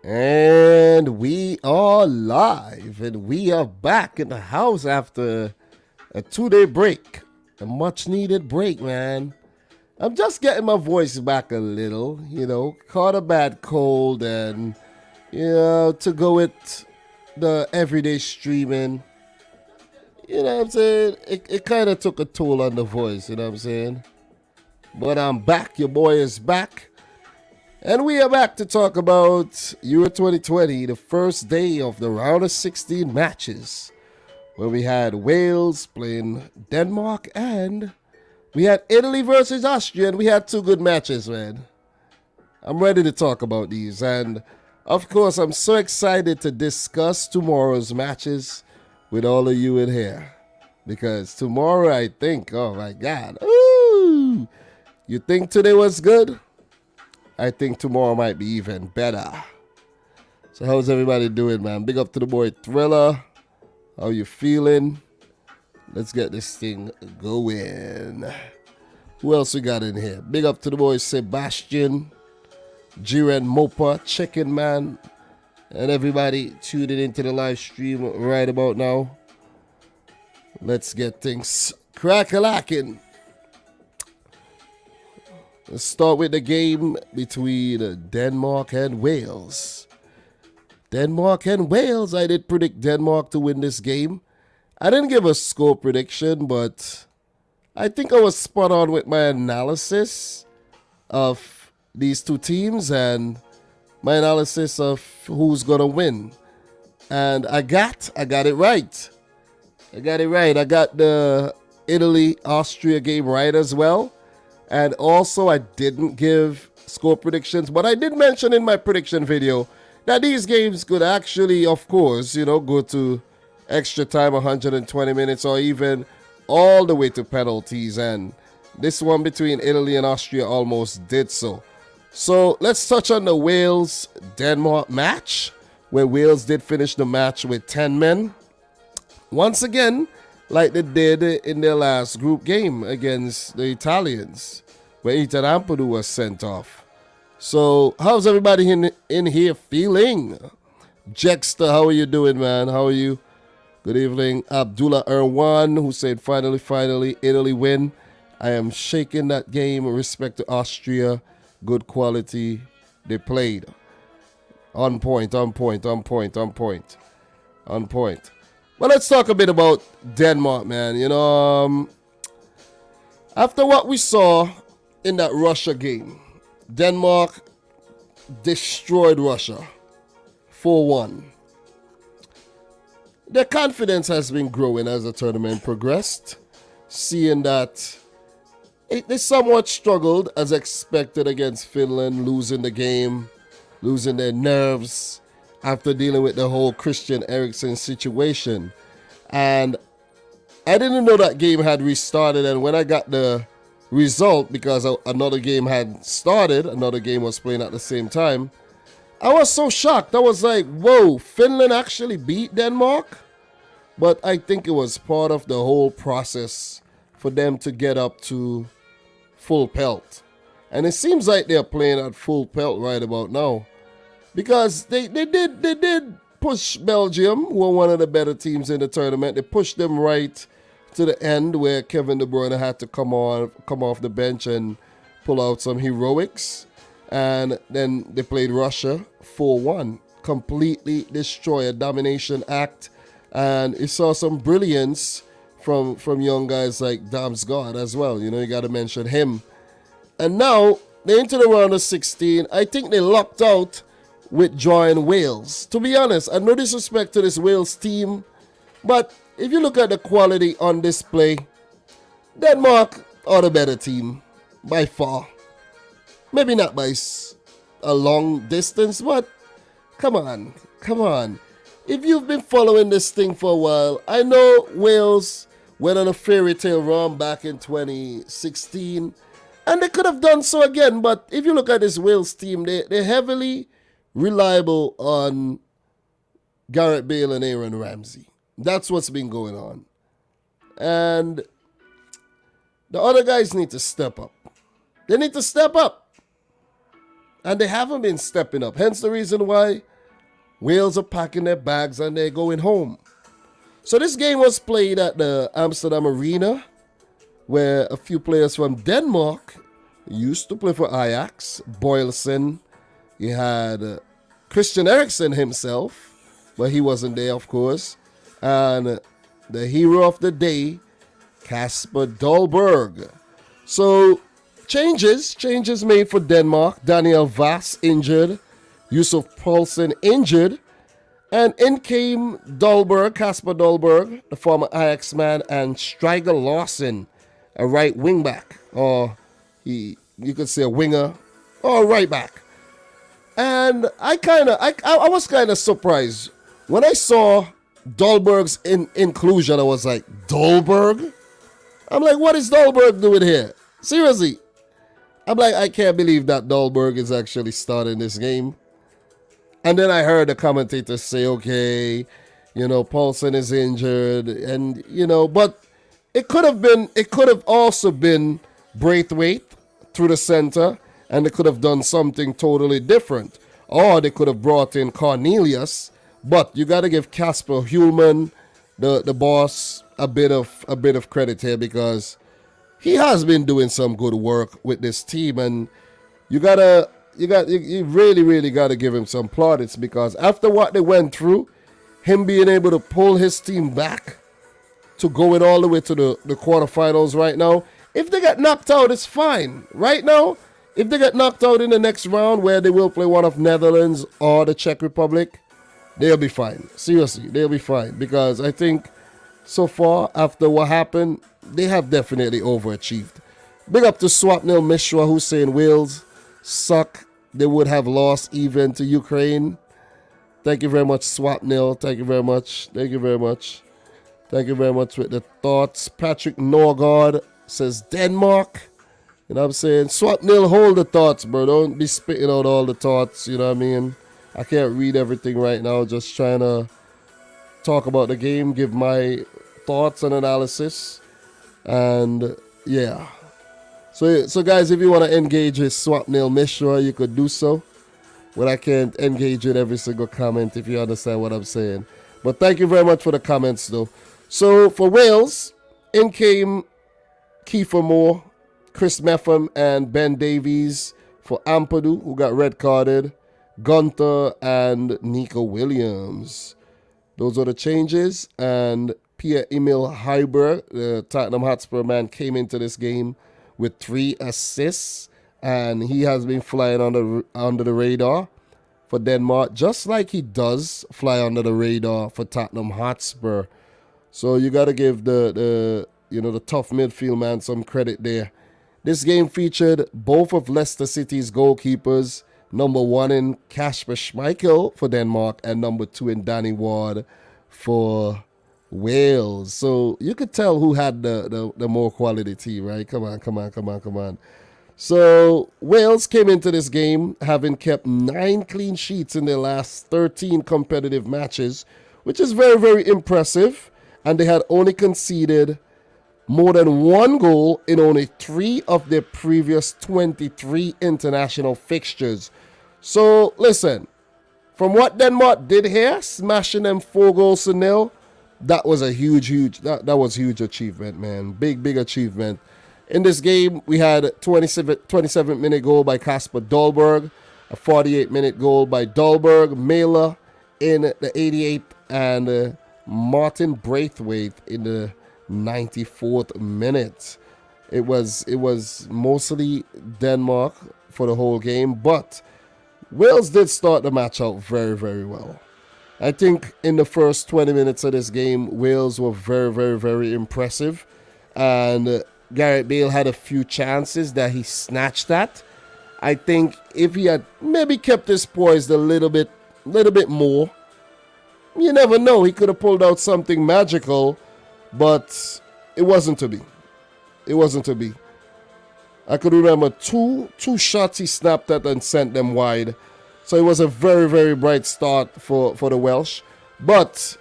And we are live, and we are back in the house after a 2-day break. A much needed break, man. I'm just getting my voice back a little, caught a bad cold, and, to go with the everyday streaming, you know what I'm saying? It kind of took a toll on the voice, you know what I'm saying? But I'm back, your boy is back. And we are back to talk about Euro 2020, the first day of the round of 16 matches, where we had Wales playing Denmark and we had Italy versus Austria, and we had two good matches, man. I'm ready to talk about these. And, of course, I'm so excited to discuss tomorrow's matches with all of you in here. Because tomorrow, I think, oh, my God. Ooh! You think today was good? I think tomorrow might be even better. So how's everybody doing, man? Big up to the boy Thriller. How you feeling? Let's get this thing going. Who else we got in here? Big up to the boy Sebastian, Jiren Mopa, Chicken Man, and everybody tuning into the live stream right about now. Let's get things crack-a-lacking. Let's start with the game between Denmark and Wales. Denmark and Wales. I did predict Denmark to win this game. I didn't give a score prediction, but I think I was spot on with my analysis of these two teams and my analysis of who's going to win. And I got it right. I got the Italy-Austria game right as well. And also, I didn't give score predictions, but I did mention in my prediction video that these games could actually, of course, go to extra time, 120 minutes, or even all the way to penalties. And this one between Italy and Austria almost did so. So let's touch on the Wales-Denmark match, where Wales did finish the match with 10 men. Once again, like they did in their last group game against the Italians, where Ethan Ampadu was sent off. So, how's everybody in here feeling? Jexter, how are you doing, man? How are you? Good evening. Abdullah Erwan, who said, finally, Italy win. I am shaking that game with respect to Austria. Good quality. They played. On point. But let's talk a bit about Denmark, man. After what we saw in that Russia game, Denmark destroyed Russia 4-1. Their confidence has been growing as the tournament progressed, seeing that they somewhat struggled as expected against Finland, losing the game, losing their nerves after dealing with the whole Christian Eriksen situation. And I didn't know that game had restarted, and when I got the result, because another game had started, another game was playing at the same time, I was so shocked. I was like, whoa, Finland actually beat Denmark? But I think it was part of the whole process for them to get up to full pelt. And it seems like they're playing at full pelt right about now. Because they did push Belgium, who are one of the better teams in the tournament. They pushed them right to the end, where Kevin De Bruyne had to come off the bench and pull out some heroics. And then they played Russia 4-1. Completely destroy, a domination act. And it saw some brilliance from young guys like Damsgaard as well. You got to mention him. And now they're into the round of 16. I think they locked out with drawing Wales. To be honest, no disrespect to this Wales team, but if you look at the quality on display, Denmark are the better team by far. Maybe not by a long distance, but come on. If you've been following this thing for a while, I know Wales went on a fairy tale run back in 2016, and they could have done so again, but if you look at this Wales team, they're heavily reliable on Gareth Bale and Aaron Ramsey. That's what's been going on. And the other guys need to step up. They need to step up. And they haven't been stepping up. Hence the reason why Wales are packing their bags and they're going home. So this game was played at the Amsterdam Arena, where a few players from Denmark used to play for Ajax. Boylsson, you had Christian Eriksen himself, but he wasn't there, of course. And the hero of the day, Kasper Dolberg. So changes made for Denmark. Daniel Vass injured, Yusuf Poulsen injured, and in came Kasper Dolberg, the former Ajax man, and Striger Larsen, a right wing back, or you could say a winger, or a right back. And I was kind of surprised when I saw Dolberg's inclusion. I was like, Dolberg? I'm like, what is Dolberg doing here? Seriously. I'm like, I can't believe that Dolberg is actually starting this game. And then I heard the commentators say, okay, Poulsen is injured, and but it could have also been Braithwaite through the center, and they could have done something totally different. Or they could have brought in Cornelius, but you got to give Kasper Hjulman, the boss, a bit of credit here, because he has been doing some good work with this team, and you really got to give him some plaudits, because after what they went through, him being able to pull his team back to going all the way to the quarterfinals right now. If they get knocked out, it's fine. Right now, if they get knocked out in the next round, where they will play one of Netherlands or the Czech Republic, they'll be fine. Seriously, they'll be fine, because I think so far, after what happened, they have definitely overachieved. Big up to Swapnil Mishra, who's saying Wales suck. They would have lost even to Ukraine. Thank you very much, Swapnil. Thank you very much. Thank you very much. Thank you very much with the thoughts. Patrick Norgard says Denmark. You know what I'm saying? Swapnil, hold the thoughts, bro. Don't be spitting out all the thoughts. You know what I mean? I can't read everything right now. Just trying to talk about the game, give my thoughts and analysis. And yeah. So guys, if you want to engage with Swapnil Mishra, you could do so. But I can't engage with every single comment, if you understand what I'm saying. But thank you very much for the comments, though. So for Wales, in came Kiefer Moore, Chris Meffam, and Ben Davies. For Ampadu, who got red carded, Gunther, and Nico Williams. Those are the changes. And Pierre-Emile Heiber, the Tottenham Hotspur man, came into this game with 3 assists, and he has been flying under the radar for Denmark, just like he does fly under the radar for Tottenham Hotspur. So you got to give the tough midfield man some credit there. This game featured both of Leicester City's goalkeepers, number 1 in Kasper Schmeichel for Denmark, and number 2 in Danny Ward for Wales. So you could tell who had the more quality team, right? Come on. So Wales came into this game having kept 9 clean sheets in their last 13 competitive matches, which is very, very impressive. And they had only conceded more than 1 goal in only 3 of their previous 23 international fixtures. So listen, from what Denmark did here, smashing them 4-0, that was a huge achievement, man. Big achievement. In this game, we had a 27-minute goal by Kasper Dolberg, a 48-minute goal by Dolberg, Mæhle in the 88th, and Martin Braithwaite in the 94th minute. It was mostly Denmark for the whole game, but Wales did start the match out very, very well. I think in the first 20 minutes of this game, Wales were very, very, very impressive. And Gareth Bale had a few chances that he snatched at. I think if he had maybe kept his poise a little bit more, you never know, he could have pulled out something magical, but it wasn't to be. It wasn't to be. I could remember two shots he snapped at and sent them wide. So it was a very, very bright start for the Welsh. But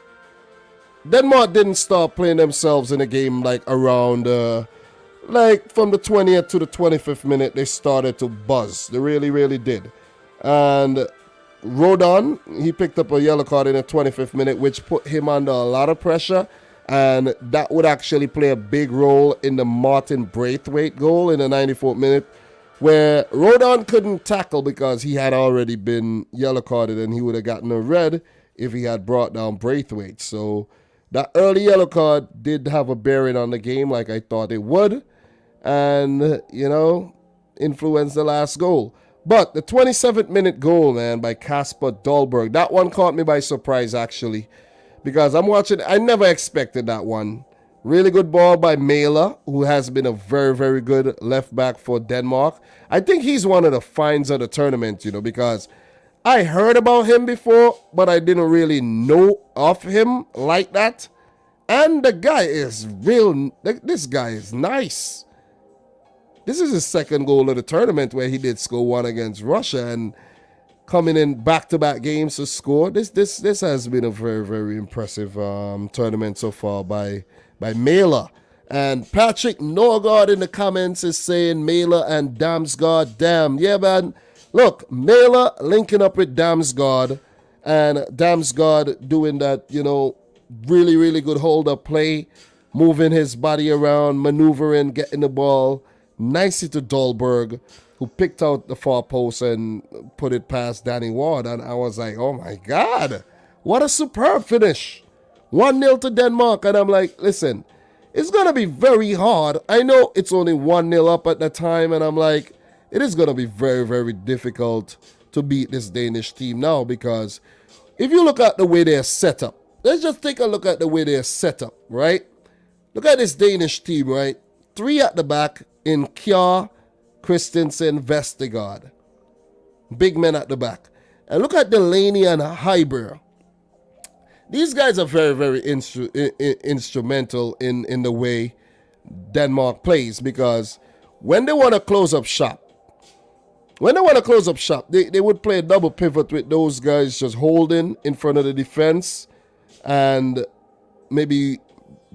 Denmark didn't start playing themselves in the game around, from the 20th to the 25th minute, they started to buzz. They really, really did. And Rodon, he picked up a yellow card in the 25th minute, which put him under a lot of pressure. And that would actually play a big role in the Martin Braithwaite goal in the 94th minute, where Rodon couldn't tackle because he had already been yellow carded and he would have gotten a red if he had brought down Braithwaite. So that early yellow card did have a bearing on the game like I thought it would. And, influenced the last goal. But the 27th minute goal, man, by Kasper Dolberg, that one caught me by surprise, actually. Because I'm watching, I never expected that one. Really good ball by Mæhle, who has been a very, very good left back for Denmark. I think he's one of the finds of the tournament, because I heard about him before, but I didn't really know of him like that. And the guy is this guy is nice. This is his second goal of the tournament where he did score one against Russia and coming in back-to-back games to score. This has been a very, very impressive tournament so far by Mæhle. And Patrick Norgard in the comments is saying Mæhle and Damsgaard, damn. Yeah, man. Look, Mæhle linking up with Damsgaard and Damsgaard doing that, really, really good hold-up play, moving his body around, maneuvering, getting the ball nicely to Dolberg, who picked out the far post and put it past Danny Ward. And I was like, oh my God, what a superb finish. 1-0 to Denmark. And I'm like, listen, it's going to be very hard. I know it's only 1-0 up at the time. And I'm like, it is going to be very, very difficult to beat this Danish team now, because if you look at the way they're set up, let's just take a look at the way they're set up, right? Look at this Danish team, right? 3 at the back in Kjær, Christensen, Vestergaard. Big men at the back. And look at Delaney and Heiber. These guys are very, very instrumental in the way Denmark plays, because when they want to close up shop, they would play a double pivot with those guys just holding in front of the defense, and maybe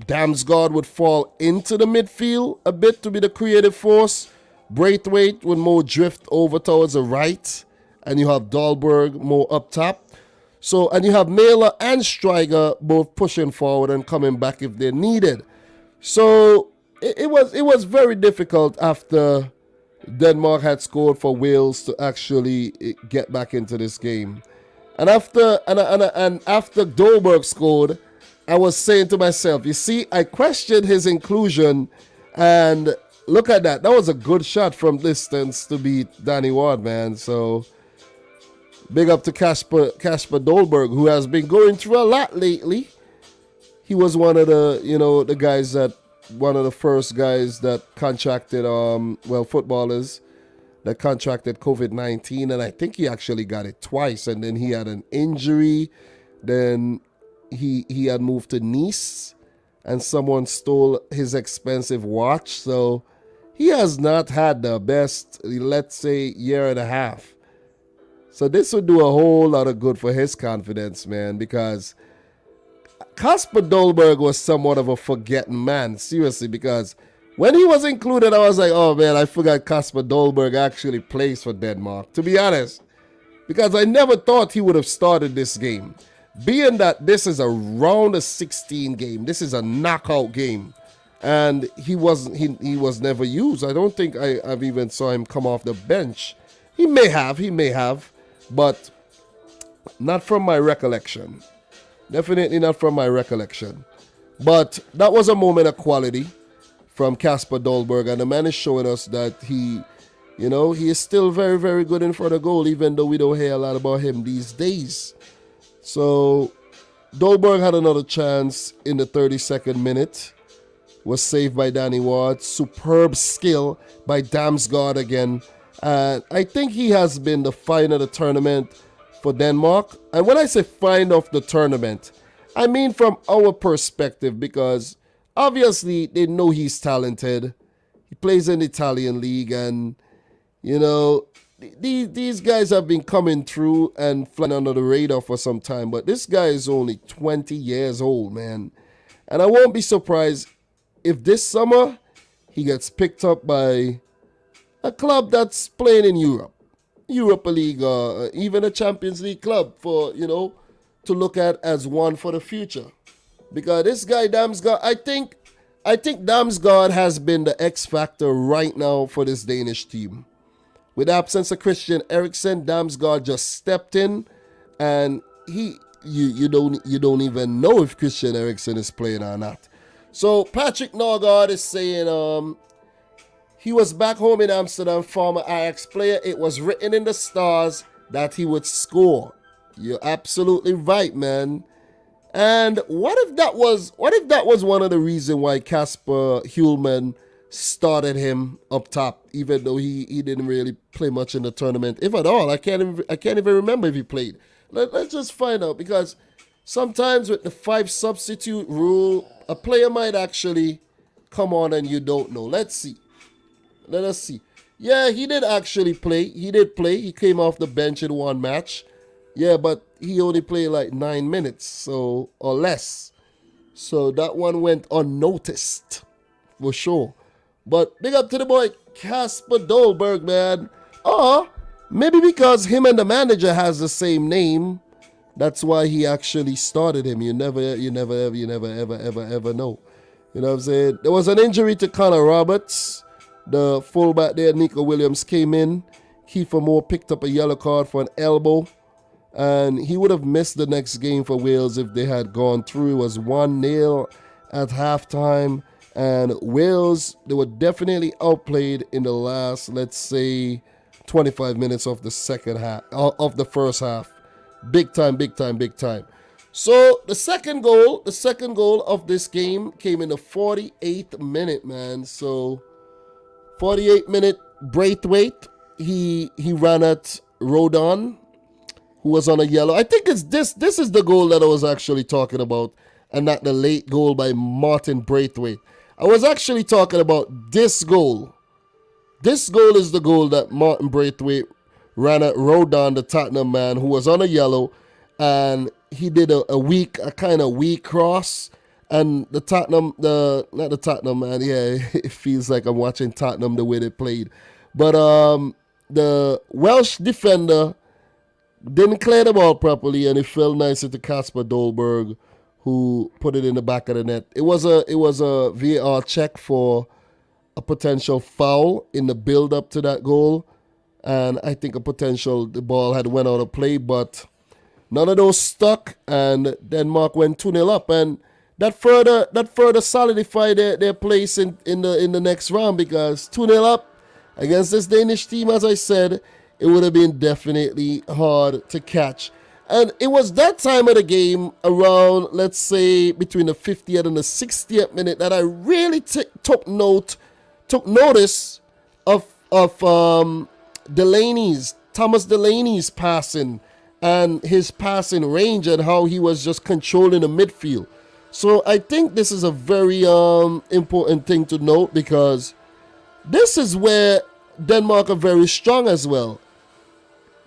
Damsgaard would fall into the midfield a bit to be the creative force. Braithwaite would more drift over towards the right, and you have Dolberg more up top. So, and you have Mæhle and Stryger both pushing forward and coming back if they're needed. So it was very difficult after Denmark had scored for Wales to actually get back into this game. And after Dolberg scored, I was saying to myself, you see, I questioned his inclusion, and look at that. That was a good shot from distance to beat Danny Ward, man. So big up to Kasper Dolberg, who has been going through a lot lately. He was one of the guys one of the first guys that contracted, footballers that contracted COVID-19, and I think he actually got it twice, and then he had an injury. Then he had moved to Nice, and someone stole his expensive watch. So he has not had the best, let's say, year and a half. So this would do a whole lot of good for his confidence, man, because Kasper Dolberg was somewhat of a forgetting man, seriously, because when he was included, I was like, oh man, I forgot Kasper Dolberg actually plays for Denmark, to be honest, because I never thought he would have started this game. Being that this is a round of 16 game, this is a knockout game, and he was never used. I don't think I've even saw him come off the bench. He may have, but not from my recollection. Definitely not from my recollection. But that was a moment of quality from Kasper Dolberg, and the man is showing us that he is still very, very good in front of goal, even though we don't hear a lot about him these days. So Dolberg had another chance in the 32nd minute. Was saved by Danny Ward. Superb skill by Damsgaard again. And I think he has been the find of the tournament for Denmark. And when I say find of the tournament, I mean from our perspective, because obviously they know he's talented. He plays in the Italian league, and these guys have been coming through and flying under the radar for some time. But this guy is only 20 years old, man. And I won't be surprised if this summer he gets picked up by a club that's playing in Europe. Europa League or even a Champions League club for, to look at as one for the future. Because this guy Damsgaard, I think Damsgaard has been the X factor right now for this Danish team. With the absence of Christian Eriksen, Damsgaard just stepped in, and you don't even know if Christian Eriksen is playing or not. So Patrick Norgard is saying he was back home in Amsterdam, former Ajax player. It was written in the stars that he would score. You're absolutely right, man. And what if that was one of the reasons why Kasper Hjulmand started him up top, even though he didn't really play much in the tournament, if at all. I can't even remember if he played. Let's just find out, because sometimes with the 5 substitute rule, a player might actually come on and you don't know. Let us see. Yeah, he did actually play. He did play. He came off the bench in one match. Yeah, but he only played like 9 minutes, or less. So that one went unnoticed, for sure. But big up to the boy Kasper Dolberg, man. Maybe because him and the manager has the same name, that's why he actually started him. You never ever know. You know what I'm saying? There was an injury to Connor Roberts. The fullback there, Nico Williams, came in. Kiefer Moore picked up a yellow card for an elbow, and he would have missed the next game for Wales if they had gone through. It was 1-0 at halftime, and Wales, they were definitely outplayed in the last, let's say, 25 minutes of the second half, of the first half. Big time. So the second goal of this game came in the 48th minute, man. So 48th minute, Braithwaite, he ran at Rodon, who was on a yellow. I think it's this is the goal that I was actually talking about, and not the late goal by Martin Braithwaite. I was actually talking about this goal. This goal is the goal that Martin Braithwaite ran at Rodon, the Tottenham man, who was on a yellow, and he did a kind of weak cross, and not the Tottenham man, yeah, it feels like I'm watching Tottenham the way they played, but the Welsh defender didn't clear the ball properly, and it fell nicely to Kasper Dolberg, who put it in the back of the net. It was a VAR check for a potential foul in the build-up to that goal, and I think the ball had went out of play, but none of those stuck, and Denmark went 2-0 up, and that further solidified their place in the next round, because 2-0 up against this Danish team, as I said, it would have been definitely hard to catch. And it was that time of the game, around, let's say, between the 50th and the 60th minute, that I really took notice of Thomas Delaney's passing and his passing range, and how he was just controlling the midfield. So I think this is a very important thing to note, because this is where Denmark are very strong as well.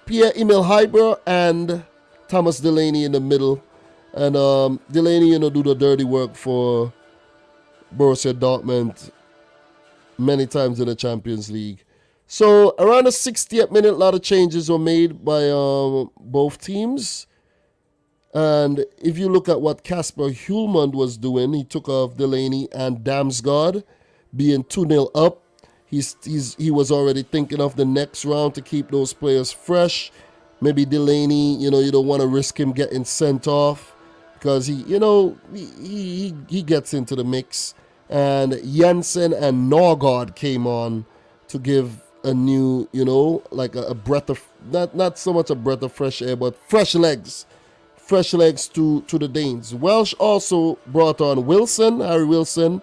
Pierre-Emil Højbjerg and Thomas Delaney in the middle. And Delaney, do the dirty work for Borussia Dortmund many times in the Champions League. So around the 60th minute, a lot of changes were made by both teams. And if you look at what Kasper Hjulmand was doing, he took off Delaney and Damsgaard, being 2-0 up. He was already thinking of the next round to keep those players fresh. Maybe Delaney, you don't want to risk him getting sent off, because he gets into the mix. And Jensen and Norgard came on to give a new, like a breath of, not so much a breath of fresh air, but fresh legs to the Danes. Welsh also brought on Harry Wilson,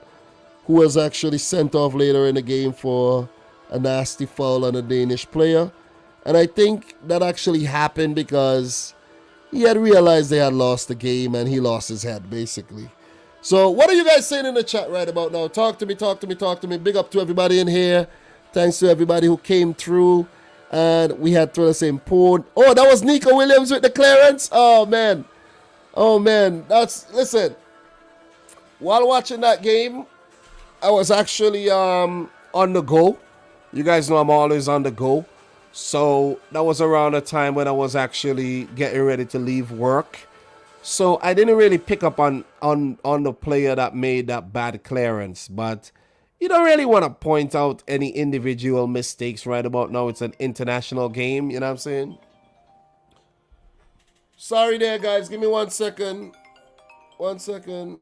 who was actually sent off later in the game for a nasty foul on a Danish player. And I think that actually happened because he had realized they had lost the game, and he lost his head, basically. So what are you guys saying in the chat right about now? Talk to me. Big up to everybody in here. Thanks to everybody who came through. And we had through the same point. Oh, that was Nico Williams with the clearance. Oh, man. Listen. While watching that game, I was actually on the go. You guys know I'm always on the go. So that was around the time when I was actually getting ready to leave work. So I didn't really pick up on the player that made that bad clearance, but you don't really want to point out any individual mistakes right about now. It's an international game, you know what I'm saying? Sorry there, guys. Give me 1 second. 1 second.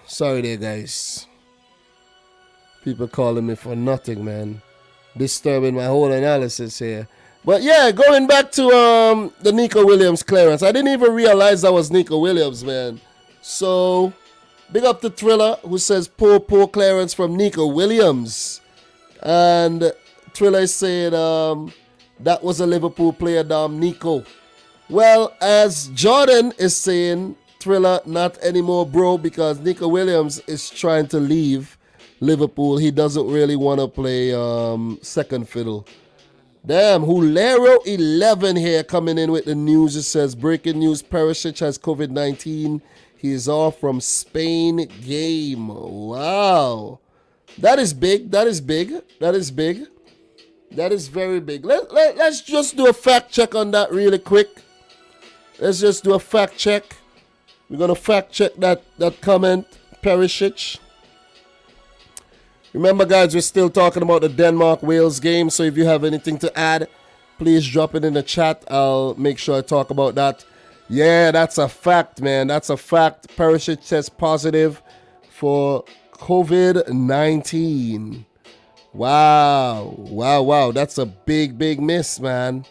Sorry there, guys. People calling me for nothing, man. Disturbing my whole analysis here. But yeah, going back to the Nico Williams clearance. I didn't even realize that was Nico Williams, man. So big up to Thriller, who says poor clearance from Nico Williams. And Thriller is saying that was a Liverpool player, Nico. Well, as Jordan is saying, Thriller, not anymore, bro, because Nico Williams is trying to leave Liverpool. He doesn't really want to play second fiddle. Damn, Hulero 11 here coming in with the news. It says, breaking news, Perisic has COVID-19. He is off from Spain game. Wow. That is big. That is big. That is big. That is very big. Let's just do a fact check on that really quick. Let's just do a fact check. We're going to fact check that comment, Perisic. Remember, guys, we're still talking about the Denmark-Wales game, so if you have anything to add, please drop it in the chat. I'll make sure I talk about that. Yeah, that's a fact, man. That's a fact. Perisic tests positive for COVID-19. Wow. Wow. That's a big miss, man.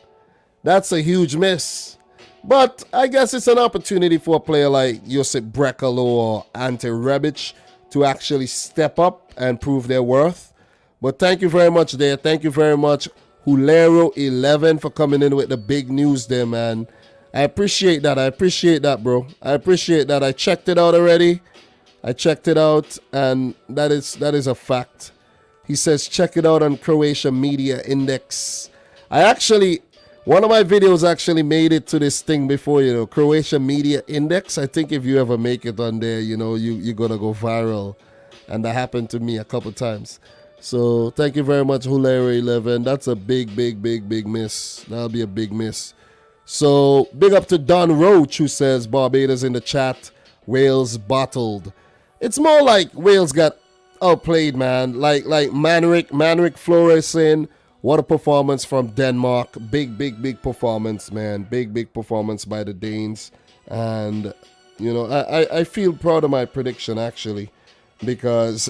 That's a huge miss. But I guess it's an opportunity for a player like Josip Brekalo or Ante Rebic to actually step up and prove their worth. But thank you very much there. Thank you very much, Hulero11, for coming in with the big news there, man. I appreciate that. I appreciate that, bro. I appreciate that. I checked it out already. I checked it out, and that is a fact. He says check it out on Croatia Media Index. One of my videos actually made it to this thing before, Croatia Media Index. I think if you ever make it on there, you're going to go viral. And that happened to me a couple times. So thank you very much, Hulero11. That's a big miss. That'll be a big miss. So big up to Don Roach, who says Barbados in the chat, Wales bottled. It's more like Wales got outplayed, man. Like Manric Flores saying, what a performance from Denmark. Big performance, man. Big performance by the Danes. And, I feel proud of my prediction, actually. Because,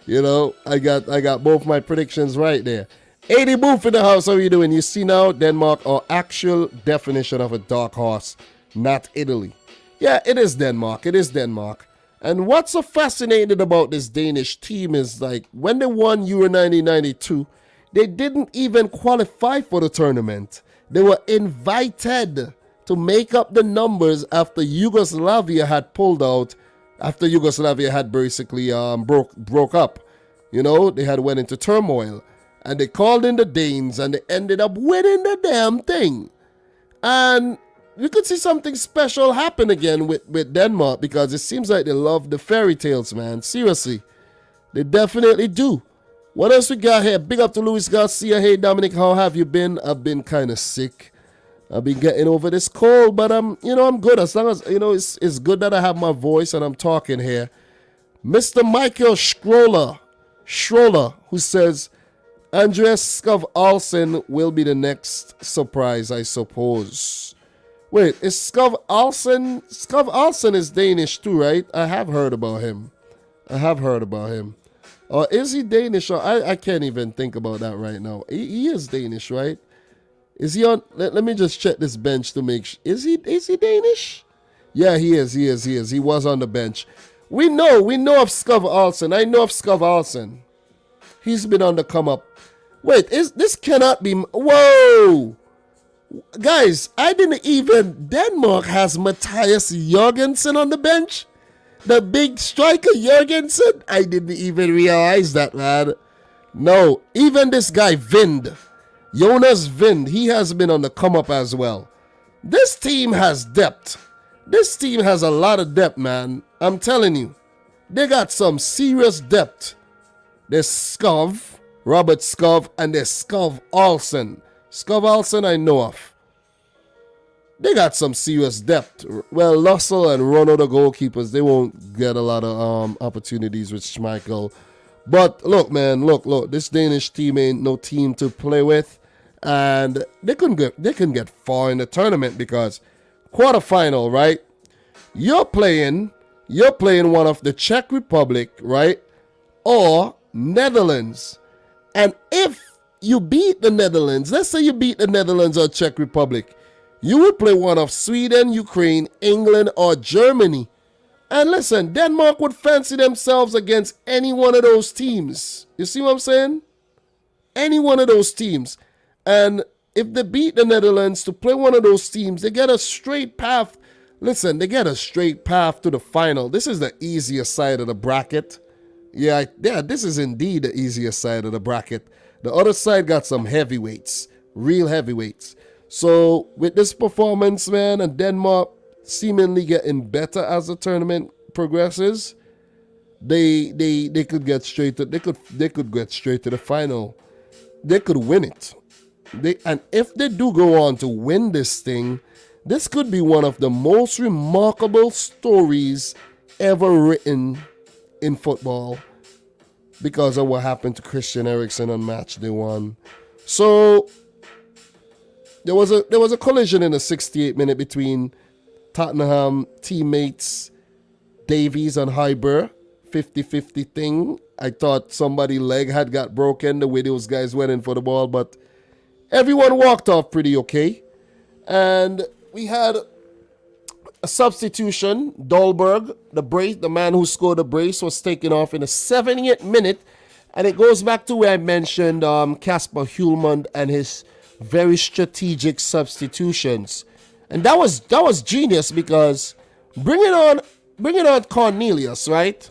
I got both my predictions right there. 80 Booth in the house. How are you doing? You see now, Denmark are actual definition of a dark horse, not Italy. Yeah, it is Denmark. It is Denmark. And what's so fascinating about this Danish team is, like, when they won Euro 1992, they didn't even qualify for the tournament. They were invited to make up the numbers after Yugoslavia had pulled out, after Yugoslavia had basically broke up. They had went into turmoil. And they called in the Danes, and they ended up winning the damn thing. And you could see something special happen again with Denmark, because it seems like they love the fairy tales, man. Seriously. They definitely do. What else we got here? Big up to Luis Garcia. Hey, Dominic, how have you been? I've been kind of sick. I've been getting over this cold, but I'm good. As long as, it's good that I have my voice and I'm talking here. Mr. Michael Schroller, who says, Andreas Skov Olsen will be the next surprise, I suppose. Wait, is Skov Olsen? Skov Olsen is Danish too, right? I have heard about him. Or is he Danish? Or I can't even think about that right now. He is Danish, right? Is he on? Let me just check this bench to make sure. Is he Danish? Yeah, he is. He was on the bench. We know of Skov Olsen. I know of Skov Olsen. He's been on the come up. Wait, this cannot be. Whoa! Guys, I didn't even. Denmark has Matthias Jorgensen on the bench. The big striker, Jorgensen? I didn't even realize that, man. No, even this guy, Vind, Jonas Vind, he has been on the come up as well. This team has depth. This team has a lot of depth, man. I'm telling you. They got some serious depth. There's Skov, Robert Skov, and there's Skov Olsen. Skov Olsen I know of. They got some serious depth. Well, Lussell and Rono, the goalkeepers, they won't get a lot of opportunities with Schmeichel. But look, man, look. This Danish team ain't no team to play with. And they couldn't get far in the tournament because quarterfinal, right? You're playing one of the Czech Republic, right? Or Netherlands. And if you beat the Netherlands, let's say you beat the Netherlands or Czech Republic, you would play one of Sweden, Ukraine, England, or Germany. And listen, Denmark would fancy themselves against any one of those teams. You see what I'm saying? Any one of those teams. And if they beat the Netherlands to play one of those teams, they get a straight path. Listen, they get a straight path to the final. This is the easier side of the bracket. Yeah, this is indeed the easier side of the bracket. The other side got some heavyweights, real heavyweights. So with this performance, man, and Denmark seemingly getting better as the tournament progresses, they could get straight to they could get straight to the final. They could win it. And if they do go on to win this thing, this could be one of the most remarkable stories ever written in football because of what happened to Christian Eriksen on match day 1. So there was a collision in the 68th minute between Tottenham teammates Davies and Hyber, 50-50 thing. I thought somebody's leg had got broken the way those guys went in for the ball, but everyone walked off pretty okay. And we had a substitution. Dolberg, the man who scored the brace, was taken off in the 70th minute. And it goes back to where I mentioned Kasper Hjulmand and his very strategic substitutions. And that was genius because bringing on Cornelius, right?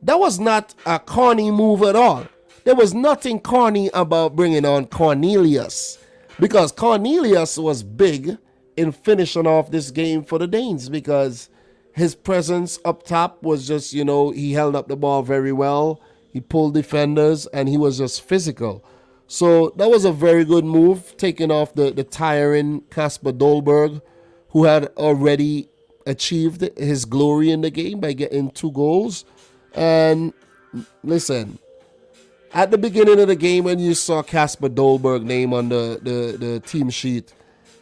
That was not a corny move at all. There was nothing corny about bringing on Cornelius because Cornelius was big in finishing off this game for the Danes because his presence up top was just, he held up the ball very well. He pulled defenders and he was just physical. So that was a very good move, taking off the tiring Kasper Dolberg, who had already achieved his glory in the game by getting 2 goals. And listen, at the beginning of the game when you saw Kasper Dolberg name on the team sheet,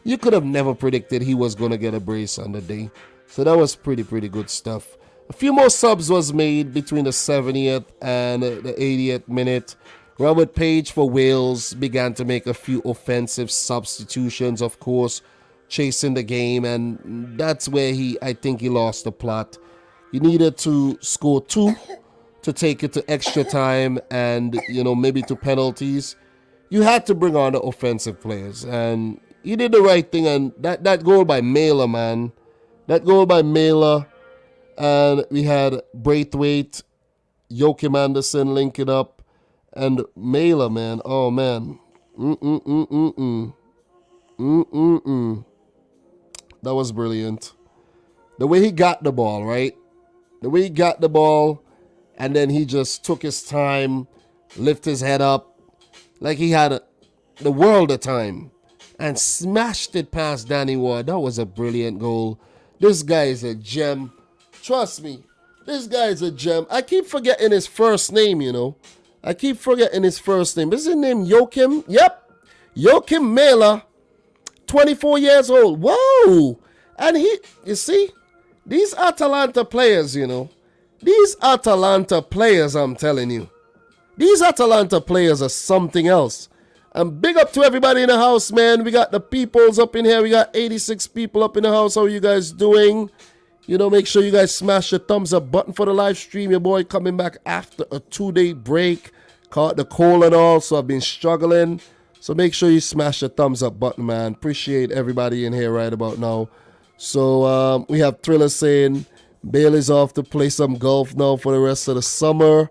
you could have never predicted he was going to get a brace on the day. So that was pretty good stuff. A few more subs was made between the 70th and the 80th minute. Robert Page for Wales began to make a few offensive substitutions, of course, chasing the game, and that's where I think he lost the plot. He needed to score 2 to take it to extra time and, maybe to penalties. You had to bring on the offensive players, and he did the right thing. And that goal by Mailer, man, that goal by Mailer, and we had Braithwaite, Joachim Andersen link it up, and Mailer, man, oh man, that was brilliant. The way he got the ball, right? The way he got the ball, and then he just took his time, lift his head up, like he had the world of time, and smashed it past Danny Ward. That was a brilliant goal. This guy is a gem. Trust me, this guy is a gem. I keep forgetting his first name, I keep forgetting his first name. Is his name Joachim? Yep. Joachim Mailer, 24 years old. Whoa. And you see, these Atalanta players, these Atalanta players, I'm telling you, these Atalanta players are something else. And big up to everybody in the house, man. We got the peoples up in here. We got 86 people up in the house. How are you guys doing? Make sure you guys smash the thumbs up button for the live stream. Your boy coming back after a 2-day break. Caught the cold and all, so I've been struggling. So make sure you smash the thumbs up button, man. Appreciate everybody in here right about now. So we have Thriller saying, Bailey's off to play some golf now for the rest of the summer.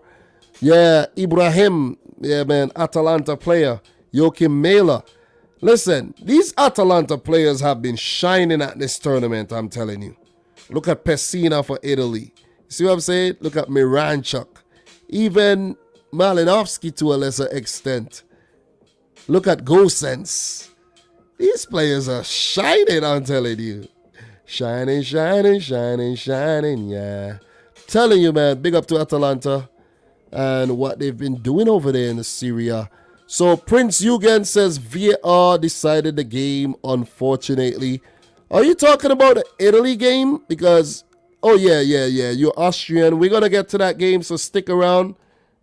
Yeah, Ibrahim. Yeah, man, Atalanta player. Joachim Mailer. Listen, these Atalanta players have been shining at this tournament, I'm telling you. Look at Pessina for Italy. See what I'm saying? Look at Miranchuk. Even Malinovsky to a lesser extent. Look at Gosens. These players are shining, I'm telling you. Shining, shining, shining, shining, yeah. Telling you, man, big up to Atalanta and what they've been doing over there in the Syria. So Prince Eugen says VAR decided the game, unfortunately. Are you talking about the Italy game? Because, oh yeah, you're Austrian. We're going to get to that game, so stick around.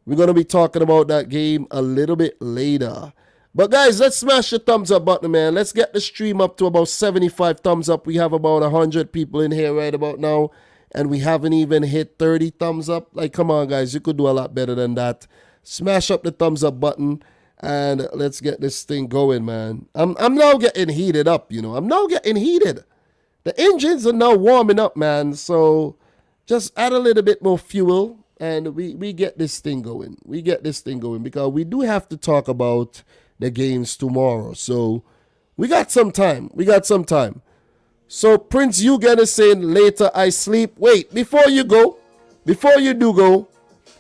We're going to be talking about that game a little bit later. But guys, let's smash the thumbs up button, man. Let's get the stream up to about 75 thumbs up. We have about 100 people in here right about now, and we haven't even hit 30 thumbs up. Like, come on, guys. You could do a lot better than that. Smash up the thumbs up button, and let's get this thing going, man. I'm now getting heated up, you know. I'm now getting heated. The engines are now warming up, man. So just add a little bit more fuel, and we get this thing going. We get this thing going because we do have to talk about the games tomorrow. So we got some time. So Prince Eugen is saying later I sleep. Wait, before you do go,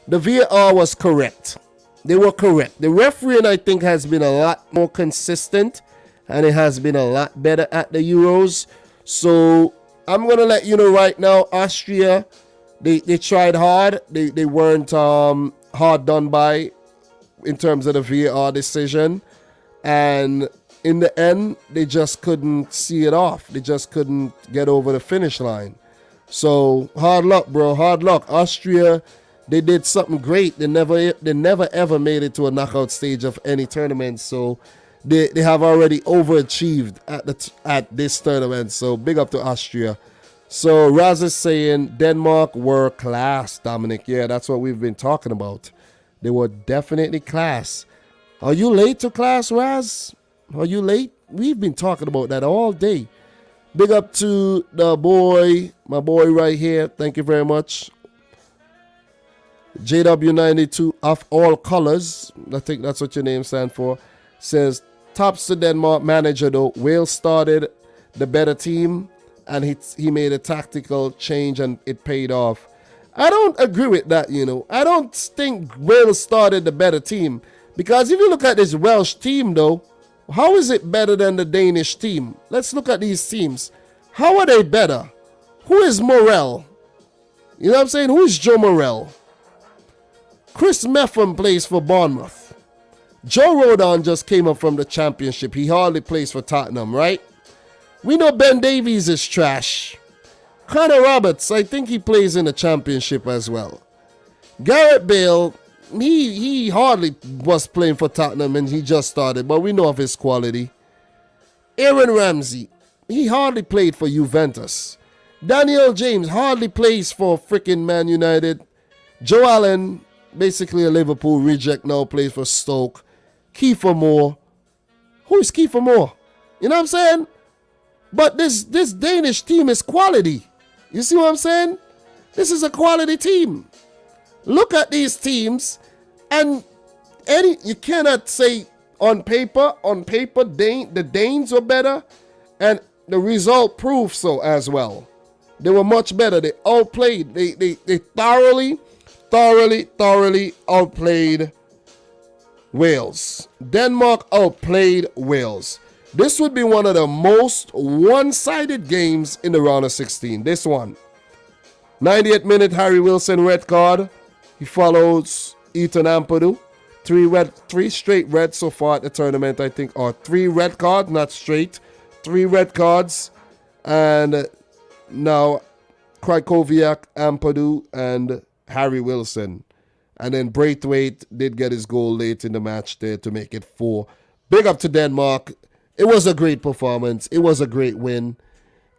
the VAR was correct. They were correct. The refereeing, I think, has been a lot more consistent, and it has been a lot better at the Euros. So I'm going to let you know right now, Austria, they tried hard. They weren't hard done by in terms of the VAR decision. And in the end, they just couldn't see it off. They just couldn't get over the finish line. So hard luck, bro. Hard luck. Austria, they did something great. They never ever made it to a knockout stage of any tournament. So they have already overachieved at this tournament. So big up to Austria. So Raz is saying Denmark were class, Dominic. Yeah, that's what we've been talking about. They were definitely class. Are you late to class, Raz? Are you late? We've been talking about that all day. Big up to the boy, my boy right here. Thank you very much. JW92 of all colors, I think that's what your name stands for, says, tops to Denmark manager though. Wales started the better team and he made a tactical change and it paid off. I don't agree with that, you know. I don't think Wales started the better team. Because if you look at this Welsh team, though, how is it better than the Danish team? Let's look at these teams. How are they better? Who is Morel? You know what I'm saying? Who is Joe Morel? Chris Meffam plays for Bournemouth. Joe Rodon just came up from the championship. He hardly plays for Tottenham, right? We know Ben Davies is trash. Connor Roberts, I think he plays in the championship as well. Gareth Bale, he hardly was playing for Tottenham and he just started, but we know of his quality. Aaron Ramsey, he hardly played for Juventus. Daniel James hardly plays for freaking Man United. Joe Allen, basically a Liverpool reject now, plays for Stoke. Kiefer Moore. Who is Kiefer Moore? You know what I'm saying? But this Danish team is quality. You see what I'm saying? This is a quality team. Look at these teams, and you cannot say on paper, the Danes were better, and the result proved so as well. They were much better. They outplayed. They thoroughly outplayed Wales. Denmark outplayed Wales. This would be one of the most one-sided games in the round of 16. This one. 98th minute, Harry Wilson red card. He follows Ethan Ampadu. Three straight reds so far at the tournament, I think. Or 3 red cards, not straight. 3 red cards. And now Krykowiak, Ampadu, and Harry Wilson. And then Braithwaite did get his goal late in the match there to make it 4. Big up to Denmark. It was a great performance. It was a great win.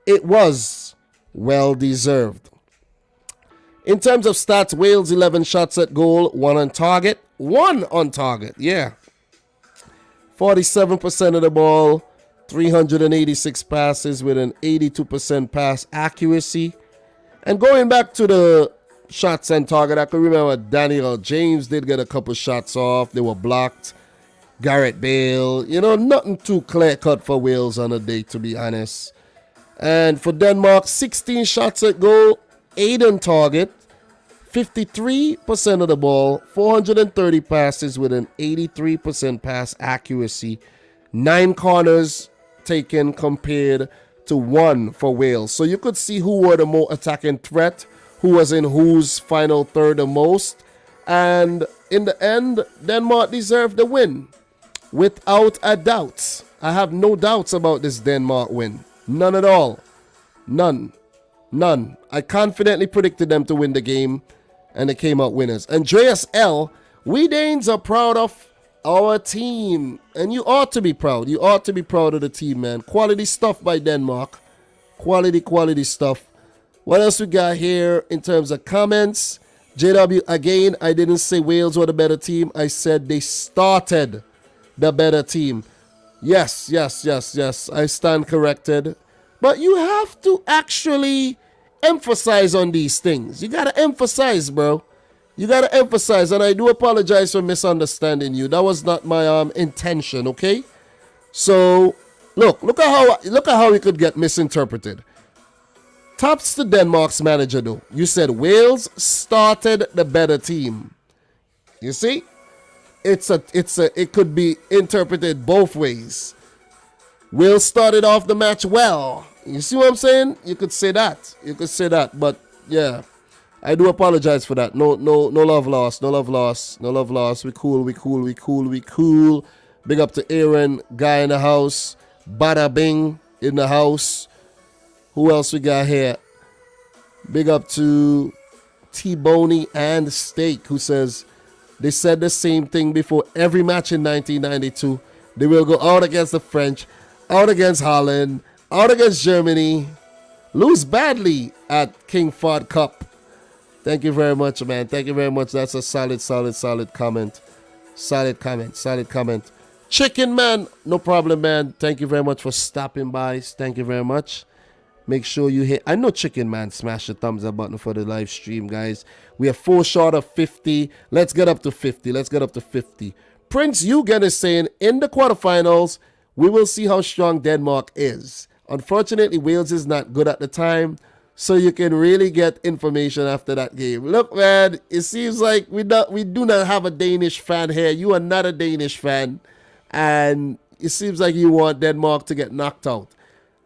It was well deserved. In terms of stats, Wales 11 shots at goal, 1 on target. 1 on target, yeah. 47% of the ball, 386 passes with an 82% pass accuracy. And going back to the shots and target, I can remember Daniel James did get a couple shots off. They were blocked. Garrett Bale, nothing too clear cut for Wales on the day, to be honest. And for Denmark, 16 shots at goal, 8 on target, 53% of the ball, 430 passes with an 83% pass accuracy, 9 corners taken compared to 1 for Wales. So you could see who were the more attacking threat, who was in whose final third the most. And in the end, Denmark deserved the win. Without a doubt. I have no doubts about this Denmark win. None at all. None. I confidently predicted them to win the game, and they came out winners. Andreas L., we Danes are proud of our team. And you ought to be proud. You ought to be proud of the team, man. Quality stuff by Denmark. Quality stuff. What else we got here in terms of comments? JW, again, I didn't say Wales were the better team. I said they started the better team. Yes. I stand corrected. But you have to actually emphasize on these things. You got to emphasize, bro. You got to emphasize. And I do apologize for misunderstanding you. That was not my intention, okay? So, look at how it could get misinterpreted. Tops to Denmark's manager, though. You said Wales started the better team. You see? It could be interpreted both ways. Wales started off the match well. You see what I'm saying? You could say that. But yeah, I do apologize for that. No love lost. We cool. Big up to Aaron, guy in the house. Bada Bing in the house. Who else we got here? Big up to T-Boney and Steak, who says, they said the same thing before every match in 1992. They will go out against the French, out against Holland, out against Germany, lose badly at King Fahd Cup. Thank you very much, man. Thank you very much. That's a solid comment. Solid comment. Chicken Man, no problem, man. Thank you very much for stopping by. Thank you very much. Make sure you hit, I know Chicken Man, smash the thumbs up button for the live stream, guys. We are 4 short of 50. Let's get up to 50. Prince Eugen is saying, in the quarterfinals, we will see how strong Denmark is. Unfortunately, Wales is not good at the time, so you can really get information after that game. Look, man, it seems like we do not have a Danish fan here. You are not a Danish fan, and it seems like you want Denmark to get knocked out.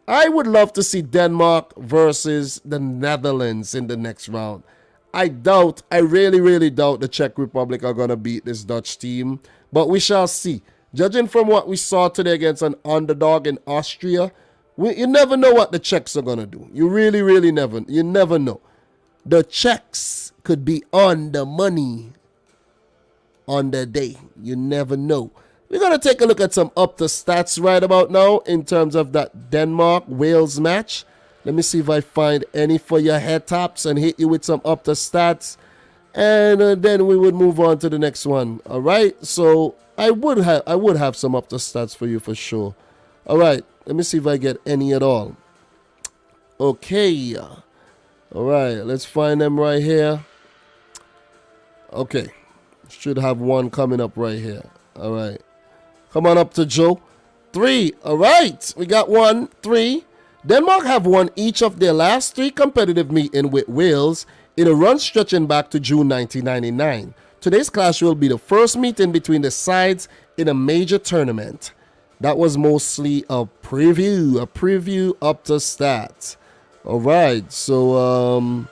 I would love to see Denmark versus the Netherlands in the next round. I really doubt the Czech Republic are going to beat this Dutch team, but we shall see. Judging from what we saw today against an underdog in Austria, you never know what the Czechs are going to do. You really never know. The Czechs could be on the money on the day. You never know. We're going to take a look at some up the stats right about now in terms of that Denmark-Wales match. Let me see if I find any for your head tops and hit you with some up the stats. And then we would move on to the next one. All right. So I would have some up the stats for you for sure. All right. Let me see if I get any at all. Okay. All right. Let's find them right here. Okay. Should have one coming up right here. All right. Come on up to Joe. 3. All right. We got 1, 3. Denmark have won each of their last 3 competitive meetings with Wales in a run stretching back to June 1999. Today's clash will be the first meeting between the sides in a major tournament. That was mostly a preview up to stats. All right. So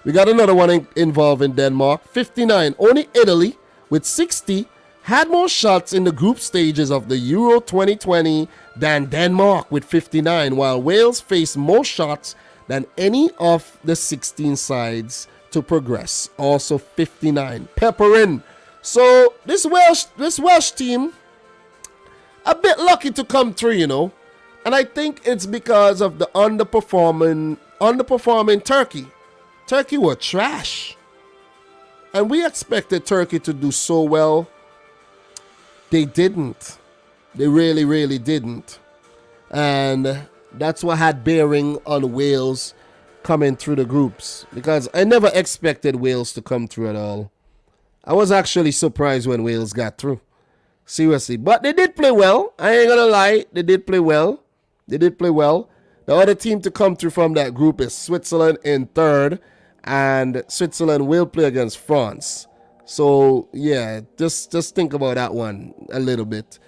we got another one involving Denmark. 59. Only Italy with 60 had more shots in the group stages of the Euro 2020 than Denmark with 59, while Wales faced more shots than any of the 16 sides to progress, also 59. Pepper in. So this Welsh team, a bit lucky to come through, you know, and I think it's because of the underperforming Turkey. Turkey were trash, and we expected Turkey to do so well. They didn't. They really didn't. And that's what had bearing on Wales coming through the groups, because I never expected Wales to come through at all. I was actually surprised when Wales got through. Seriously. But they did play well. I ain't gonna lie. They did play well. The other team to come through from that group is Switzerland in third. And Switzerland will play against France. So, yeah, just think about that one a little bit.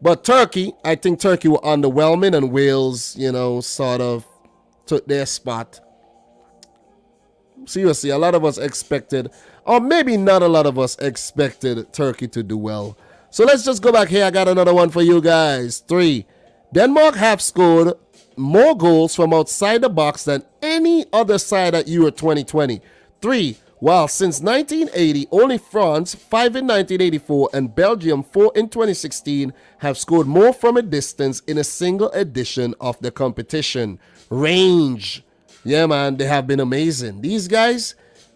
But Turkey, I think Turkey were underwhelming, and Wales, sort of took their spot. Seriously, a lot of us expected, or maybe not a lot of us expected Turkey to do well. So let's just go back here. I got another one for you guys. 3. Denmark have scored more goals from outside the box than any other side at Euro 2020. 3. While since 1980, only France, 5 in 1984, and Belgium, 4 in 2016, have scored more from a distance in a single edition of the competition. Range. Yeah, man, they have been amazing. These guys,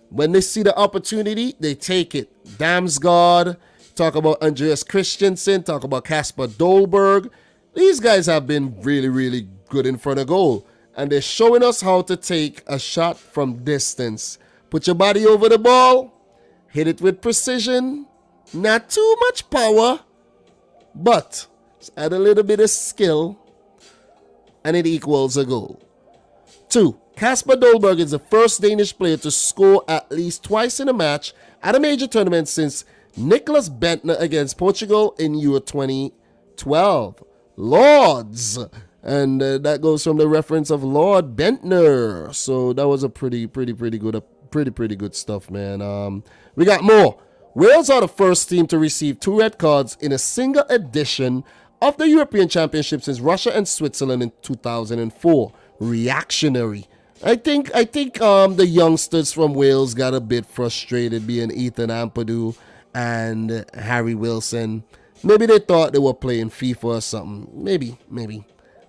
when they see the opportunity, they take it. Damsgaard, talk about Andreas Christensen, talk about Kasper Dolberg. These guys have been really, really good in front of goal. And they're showing us how to take a shot from distance. Put your body over the ball, hit it with precision, not too much power, but add a little bit of skill, and it equals a goal. 2. Kasper Dolberg is the first Danish player to score at least twice in a match at a major tournament since Nicholas Bentner against Portugal in Euro 2012. Lords! And that goes from the reference of Lord Bentner. So that was a pretty good stuff, man. We got more. Wales are the first team to receive 2 red cards in a single edition of the European Championship since Russia and Switzerland in 2004. Reactionary. I think the youngsters from Wales got a bit frustrated, being Ethan Ampadu and Harry Wilson. Maybe they thought they were playing FIFA or something. Maybe.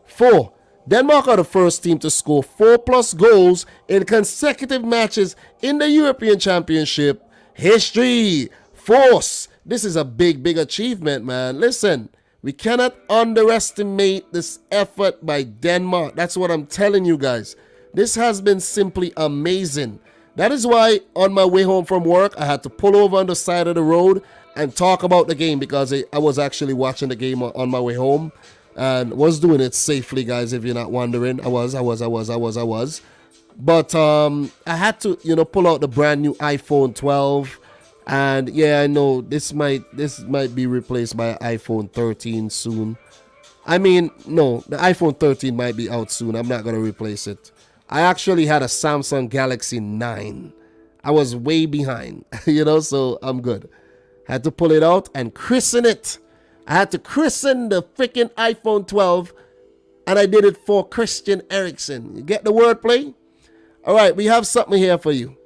4. Denmark are the first team to score 4+ goals in consecutive matches in the European Championship history. Force. This is a big achievement, man. Listen, we cannot underestimate this effort by Denmark. That's what I'm telling you guys. This has been simply amazing. That is why on my way home from work, I had to pull over on the side of the road and talk about the game, because I was actually watching the game on my way home. And was doing it safely, guys, if you're not wondering. I was. But I had to, pull out the brand new iPhone 12. And yeah, I know this might be replaced by iPhone 13 soon. I mean, no, the iPhone 13 might be out soon. I'm not going to replace it. I actually had a Samsung Galaxy 9. I was way behind, so I'm good. Had to pull it out and christen it. I had to christen the freaking iPhone 12, and I did it for Christian Eriksen. You get the wordplay? All right, we have something here for you.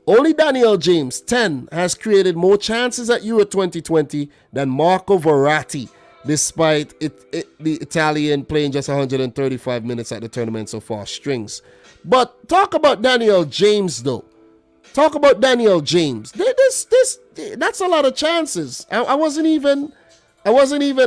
Only Daniel James, 10, has created more chances at Euro 2020 than Marco Verratti, despite the Italian playing just 135 minutes at the tournament so far. Strings. But talk about Daniel James, though. Talk about Daniel James. That's a lot of chances. I wasn't even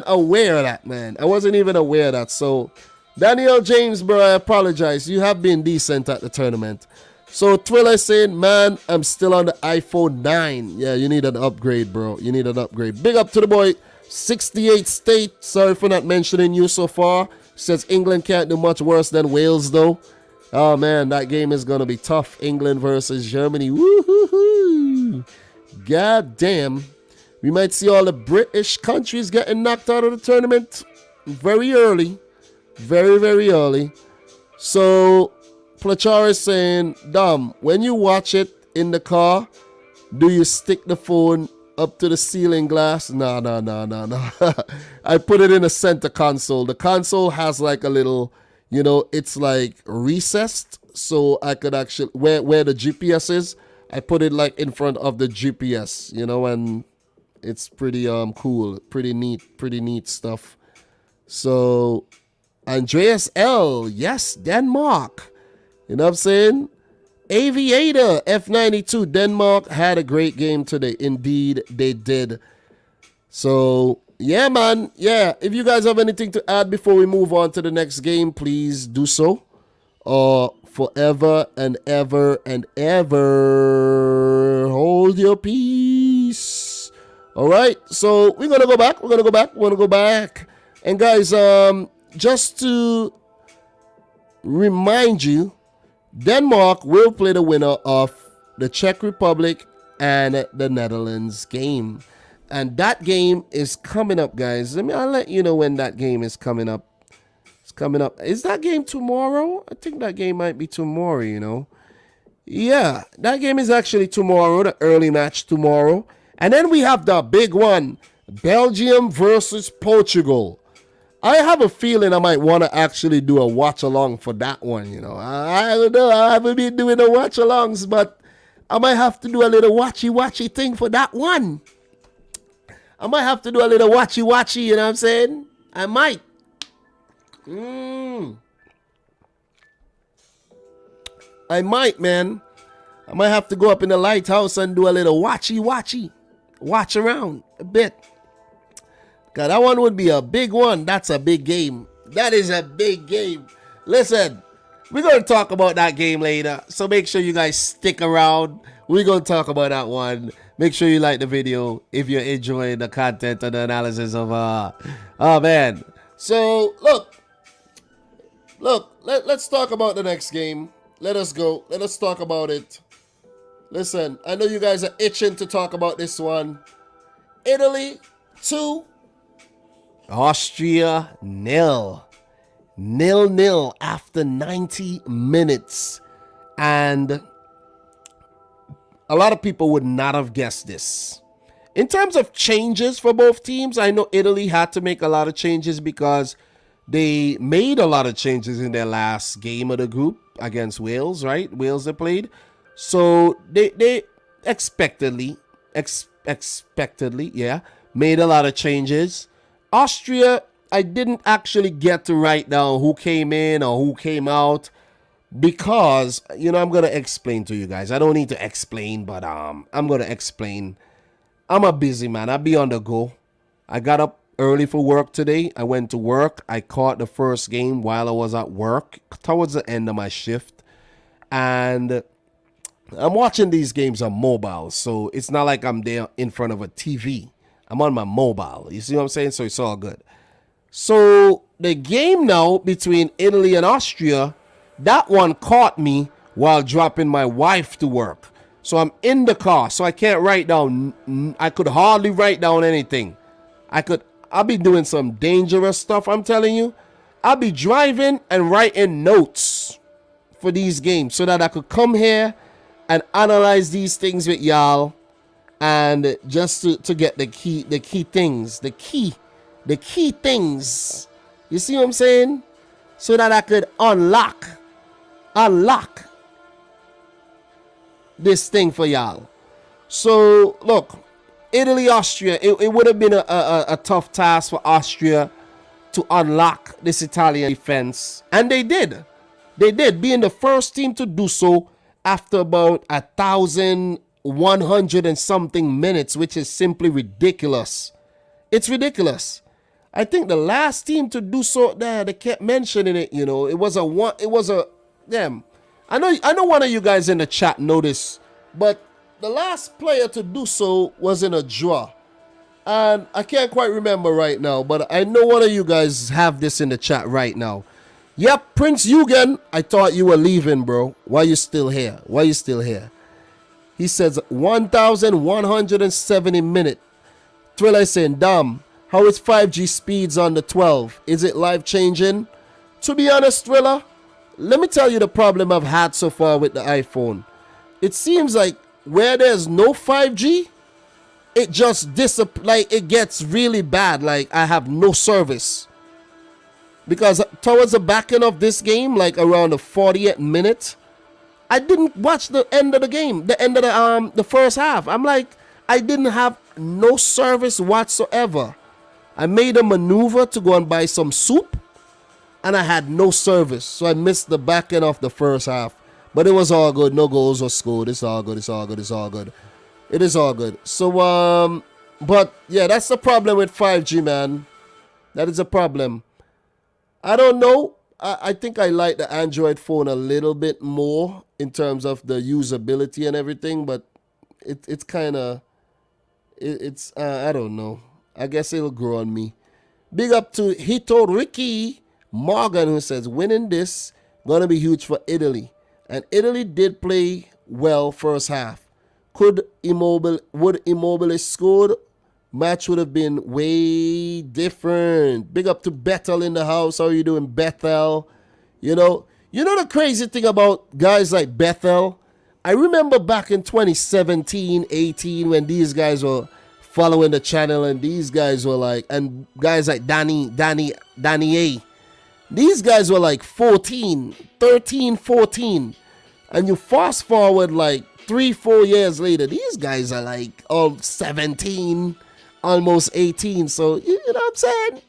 aware of that, man. I wasn't even aware of that. So, Daniel James, bro, I apologize. You have been decent at the tournament. So, Twiller saying, man, I'm still on the iPhone 9. Yeah, you need an upgrade, bro. You need an upgrade. Big up to the boy, 68 State. Sorry for not mentioning you so far. Says England can't do much worse than Wales, though. Oh, man, that game is going to be tough. England versus Germany. Woo-hoo-hoo. God damn. We might see all the British countries getting knocked out of the tournament very early. Very, very early. So, Plachar is saying, Dom, when you watch it in the car, do you stick the phone up to the ceiling glass? No. I put it in a center console. The console has like a little, it's like recessed. So I could actually, where the GPS is, I put it like in front of the GPS, and it's pretty cool, pretty neat stuff. So Andreas L, yes, Denmark. You know what I'm saying? Aviator F92, Denmark had a great game today. Indeed, they did. So yeah, man. Yeah, if you guys have anything to add before we move on to the next game, please do so. forever and ever and ever. Hold your peace. All right, so we're gonna go back. And guys, just to remind you, Denmark will play the winner of the Czech Republic and the Netherlands game. And that game is coming up, guys. I'll let you know when that game is coming up. It's coming up. Is that game tomorrow? I think that game might be tomorrow, you know. Yeah, that game is actually tomorrow, the early match tomorrow. And then we have the big one, Belgium versus Portugal. I have a feeling I might want to actually do a watch-along for that one, you know. I don't know. I haven't been doing the watch-alongs, but I might have to do a little watchy thing for that one. I might have to do a little watchy, you know what I'm saying? I might. I might, man. I might have to go up in the lighthouse and do a little watchy. Watch around a bit. God, that one would be a big one. That's a big game. That is a big game. Listen, we're going to talk about that game later. So make sure you guys stick around. We're going to talk about that one. Make sure you like the video if you're enjoying the content and the analysis of, oh man. So, look, let's talk about the next game. Let us go. Let us talk about it. Listen, I know you guys are itching to talk about this one. Italy 2, Austria 0. 0-0 after 90 minutes. And a lot of people would not have guessed this. In terms of changes for both teams, I know Italy had to make a lot of changes because they made a lot of changes in their last game of the group against Wales, right? Wales they played. So they expectedly, made a lot of changes. Austria, I didn't actually get to write down who came in or who came out because, you know, I'm going to explain to you guys. I don't need to explain, but I'm going to explain. I'm a busy man. I be on the go. I got up early for work today. I went to work. I caught the first game while I was at work towards the end of my shift. And I'm watching these games on mobile, so it's not like I'm there in front of a TV. I'm on my mobile. You see what I'm saying? So it's all good. So the game now between Italy and Austria, that one caught me while dropping my wife to work. So I'm in the car, so I can't write down. I could hardly write down anything. I'll be doing some dangerous stuff, I'm telling you. I'll be driving and writing notes for these games so that I could come here and analyze these things with y'all, and just to get the key things. You see what I'm saying? So that I could unlock this thing for y'all. So look, Italy, Austria, it would have been a tough task for Austria to unlock this Italian defense, and they did, being the first team to do so after about 1,100 and something minutes, which is simply ridiculous. It's ridiculous. I think the last team to do so, they kept mentioning it, you know. Damn. I know one of you guys in the chat noticed, but the last player to do so was in a draw. And I can't quite remember right now, but I know one of you guys have this in the chat right now. Yep, Prince Eugen, I thought you were leaving, bro. Why you still here? He says 1,170 minutes. Thriller saying, damn, how is 5G speeds on the 12? Is it life-changing? To be honest, Thriller, let me tell you the problem I've had so far with the iPhone. It seems like where there's no 5G, it just it gets really bad. Like I have no service. Because towards the back end of this game, like around the 40th minute, I didn't watch the end of the game, the end of the first half. I'm like, I didn't have no service whatsoever. I made a maneuver to go and buy some soup, and I had no service. So I missed the back end of the first half. But it was all good. No goals were scored. It's all good. It is all good. So, but yeah, that's the problem with 5G, man. That is a problem. I don't know. I think I like the Android phone a little bit more in terms of the usability and everything, but it's kind of it's I don't know. I guess it'll grow on me. Big up to Hito Ricky Morgan, who says winning this gonna be huge for Italy, and Italy did play well first half. Would Immobile scored? Match would have been way different. Big up to Bethel in the house. How are you doing, Bethel? You know the crazy thing about guys like Bethel? I remember back in 2017, 18, when these guys were following the channel, and these guys were like, and guys like Danny A. These guys were like 13, 14. And you fast forward like 3-4 years later, these guys are like all 17, almost 18. So, you know what I'm saying?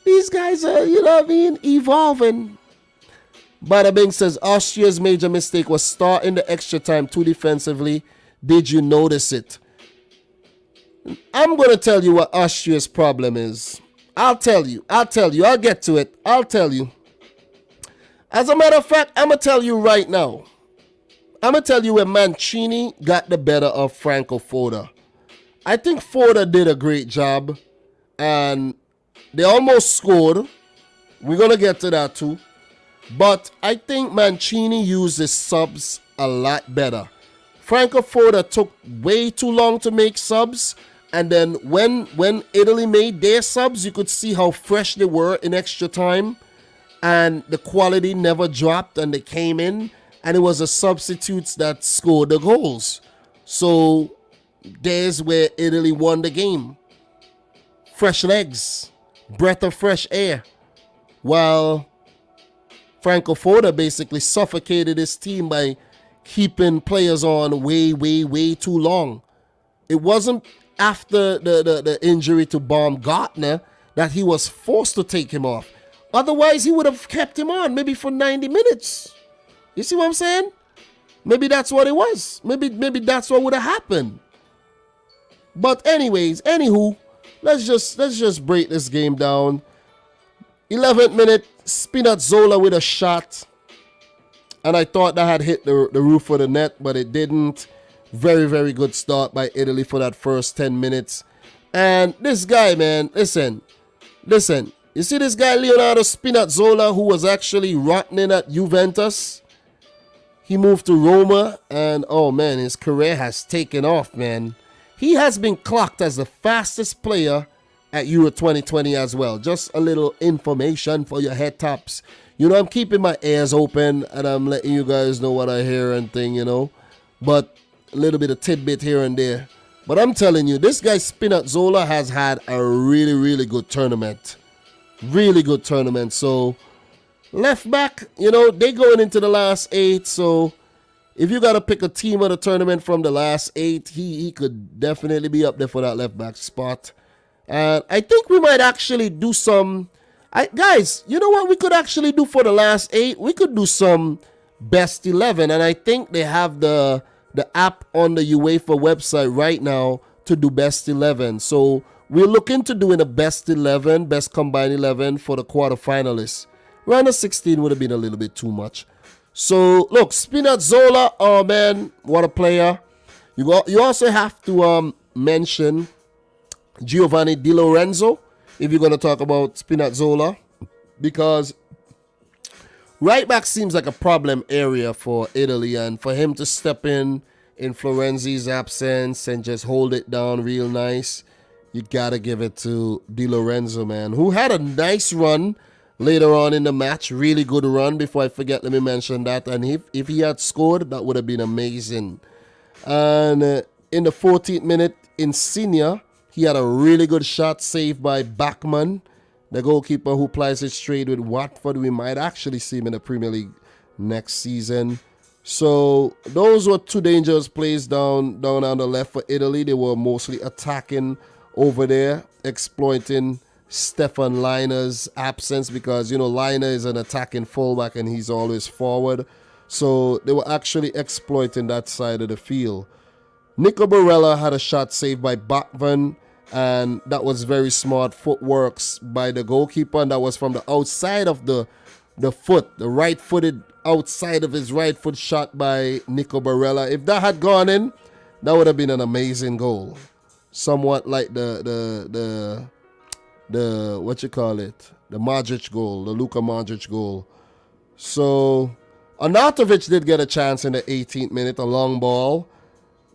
These guys are, evolving. Bada Bing says, Austria's major mistake was starting the extra time too defensively. Did you notice it? I'm going to tell you what Austria's problem is. I'll tell you. I'll get to it. I'll tell you. As a matter of fact, I'm going to tell you right now. I'm going to tell you where Mancini got the better of Franco Foda. I think Foda did a great job, and they almost scored. We're going to get to that too. But I think Mancini used his subs a lot better. Franco Foda took way too long to make subs, and then when Italy made their subs, you could see how fresh they were in extra time, and the quality never dropped, and they came in, and it was the substitutes that scored the goals. So there's where Italy won the game. Fresh legs, breath of fresh air, while Franco Foda basically suffocated his team by keeping players on way too long. It wasn't after the injury to Baumgartner that he was forced to take him off. Otherwise, he would have kept him on maybe for 90 minutes. You see what I'm saying? Maybe that's what it was. Maybe that's what would have happened. But anywho, let's just break this game down. 11th minute, Spinazzola with a shot. And I thought that had hit the roof of the net, but it didn't. Very, very good start by Italy for that first 10 minutes. And this guy, man, listen. You see this guy, Leonardo Spinazzola, who was actually rotting at Juventus? He moved to Roma, and oh man, his career has taken off, man. He has been clocked as the fastest player at Euro 2020 as well. Just a little information for your head tops. I'm keeping my ears open, and I'm letting you guys know what I hear and thing, But a little bit of tidbit here and there. But I'm telling you, this guy Spinazzola has had a really, really good tournament. Really good tournament. So, left back, they going into the last 8. So, if you got to pick a team of the tournament from the last 8, he could definitely be up there for that left back spot. And I think we might actually do some... guys, you know what we could actually do for the last 8? We could do some best 11. And I think they have the app on the UEFA website right now to do best 11. So we're looking to doing a best 11, best combined 11 for the quarterfinalists. Round of 16 would have been a little bit too much. So look, Spinazzola, oh man, what a player. You also have to mention Giovanni Di Lorenzo if you're going to talk about Spinazzola, because right back seems like a problem area for Italy, and for him to step in Florenzi's absence and just hold it down real nice, you got to give it to Di Lorenzo, man, who had a nice run later on in the match. Really good run. Before I forget, let me mention that. And if he had scored, that would have been amazing. And in the 14th minute, Insigne, he had a really good shot saved by Bachmann, the goalkeeper who plies his trade with Watford. We might actually see him in the Premier League next season. So those were two dangerous plays down on the left for Italy. They were mostly attacking over there, exploiting Stefan Leiner's absence, because Leiner is an attacking fullback and he's always forward. So they were actually exploiting that side of the field. Nico Barella had a shot saved by Bachmann, And that was very smart footworks by the goalkeeper, and that was from the outside of the foot, the right-footed outside of his right foot shot by Nico Barella. If that had gone in, that would have been an amazing goal. Somewhat like the what you call it, the Modric goal, the Luka Modric goal. So Arnautovic did get a chance in the 18th minute, a long ball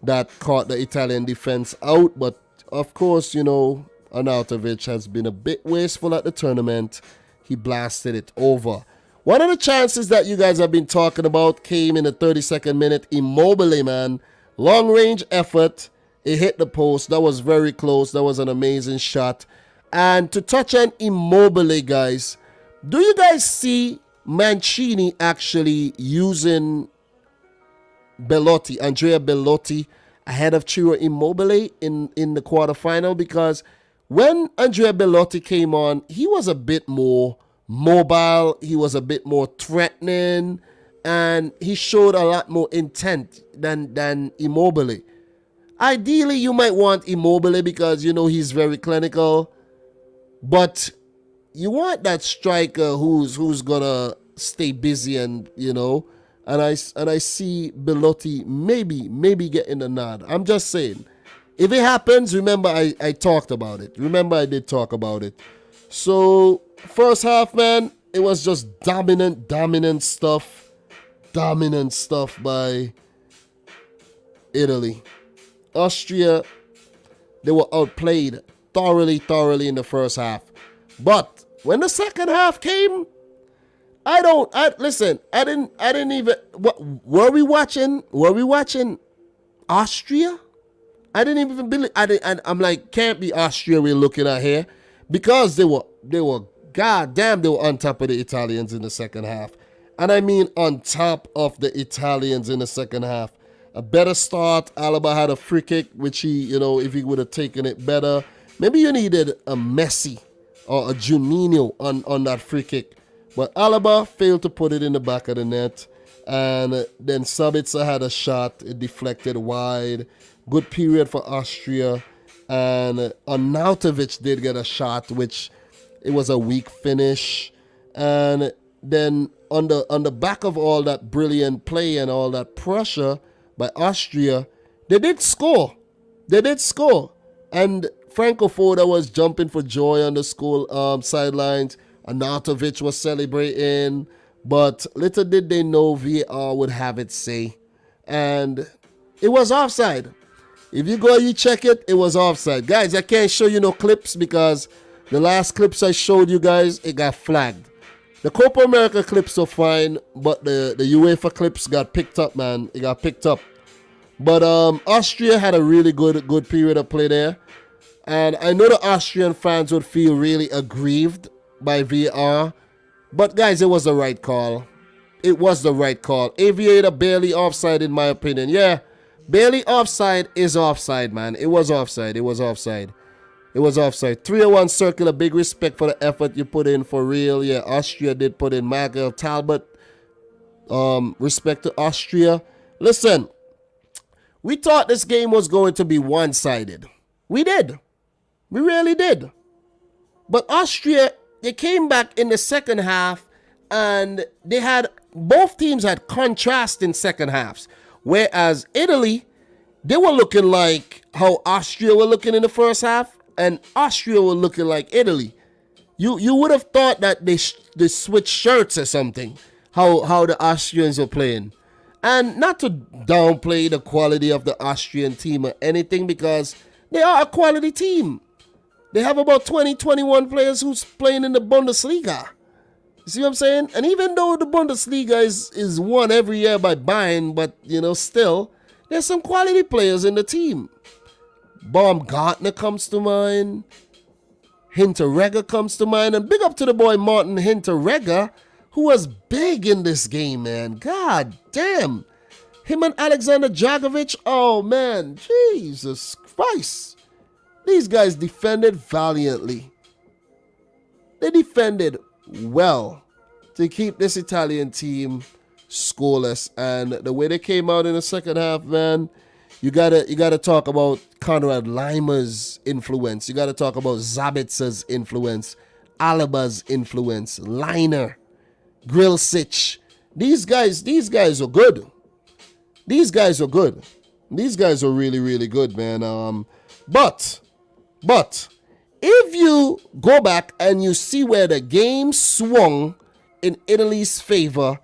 that caught the Italian defense out, but of course, Arnautovic has been a bit wasteful at the tournament. He blasted it over. One of the chances that you guys have been talking about came in the 32nd minute. Immobile, man. Long range effort. It hit the post. That was very close. That was an amazing shot. And to touch on Immobile, guys, do you guys see Mancini actually using Andrea Bellotti, ahead of Ciro Immobile in the quarterfinal? Because when Andrea Bellotti came on, he was a bit more mobile, he was a bit more threatening, and he showed a lot more intent than Immobile. Ideally, you might want Immobile because, he's very clinical, but you want that striker who's gonna stay busy and, and I see Bellotti maybe getting the nod. I'm just saying. If it happens, remember I talked about it. Remember I did talk about it. So, first half, man, it was just dominant stuff. Dominant stuff by Italy. Austria, they were outplayed thoroughly in the first half. But when the second half came, listen, I didn't even, were we watching Austria? I didn't even believe, I'm like, can't be Austria we're looking at here, because they were goddamn, they were on top of the Italians in the second half. And I mean on top of the Italians in the second half. A better start. Alaba had a free kick, which he, if he would have taken it better, maybe you needed a Messi or a Juninho on that free kick. But Alaba failed to put it in the back of the net. And then Sabitzer had a shot. It deflected wide. Good period for Austria. And Arnautovic did get a shot, which it was a weak finish. And then on the back of all that brilliant play and all that pressure by Austria, they did score. And Franco Foda was jumping for joy on the school sidelines. Arnautovic was celebrating. But little did they know VAR would have its say. And it was offside. If you go, you check it, it was offside. Guys, I can't show you no clips because the last clips I showed you guys, it got flagged. The Copa America clips are fine, but the UEFA clips got picked up, man. It got picked up. But Austria had a really good period of play there. And I know the Austrian fans would feel really aggrieved by VAR. But guys, it was the right call. It was the right call. Aviator barely offside in my opinion. Yeah, barely offside is offside, man. It was offside. 301 circular, big respect for the effort you put in for real. Yeah, Austria did put in. Michael Talbot, respect to Austria. Listen, we thought this game was going to be one-sided. We did. We really did. But Austria, they came back in the second half and both teams had contrasting second halves. Whereas Italy, they were looking like how Austria were looking in the first half, and Austria were looking like Italy. You would have thought that they switched shirts or something, how the Austrians were playing. And not to downplay the quality of the Austrian team or anything, because they are a quality team. They have about 20, 21 players who's playing in the Bundesliga. You see what I'm saying? And even though the Bundesliga is won every year by Bayern, but, still, there's some quality players in the team. Baumgartner comes to mind. Hinteregger comes to mind. And big up to the boy Martin Hinteregger, who was big in this game, man. God damn. Him and Alexander Dragovic, oh, man. Jesus Christ. These guys defended valiantly. They defended well to keep this Italian team scoreless. And the way they came out in the second half, man, You gotta talk about Konrad Limer's influence. You gotta talk about Zabitzer's influence, Alaba's influence, Liner, Grillsich. These guys are good. These guys are good. These guys are really, really good, man. But if you go back and you see where the game swung in Italy's favor,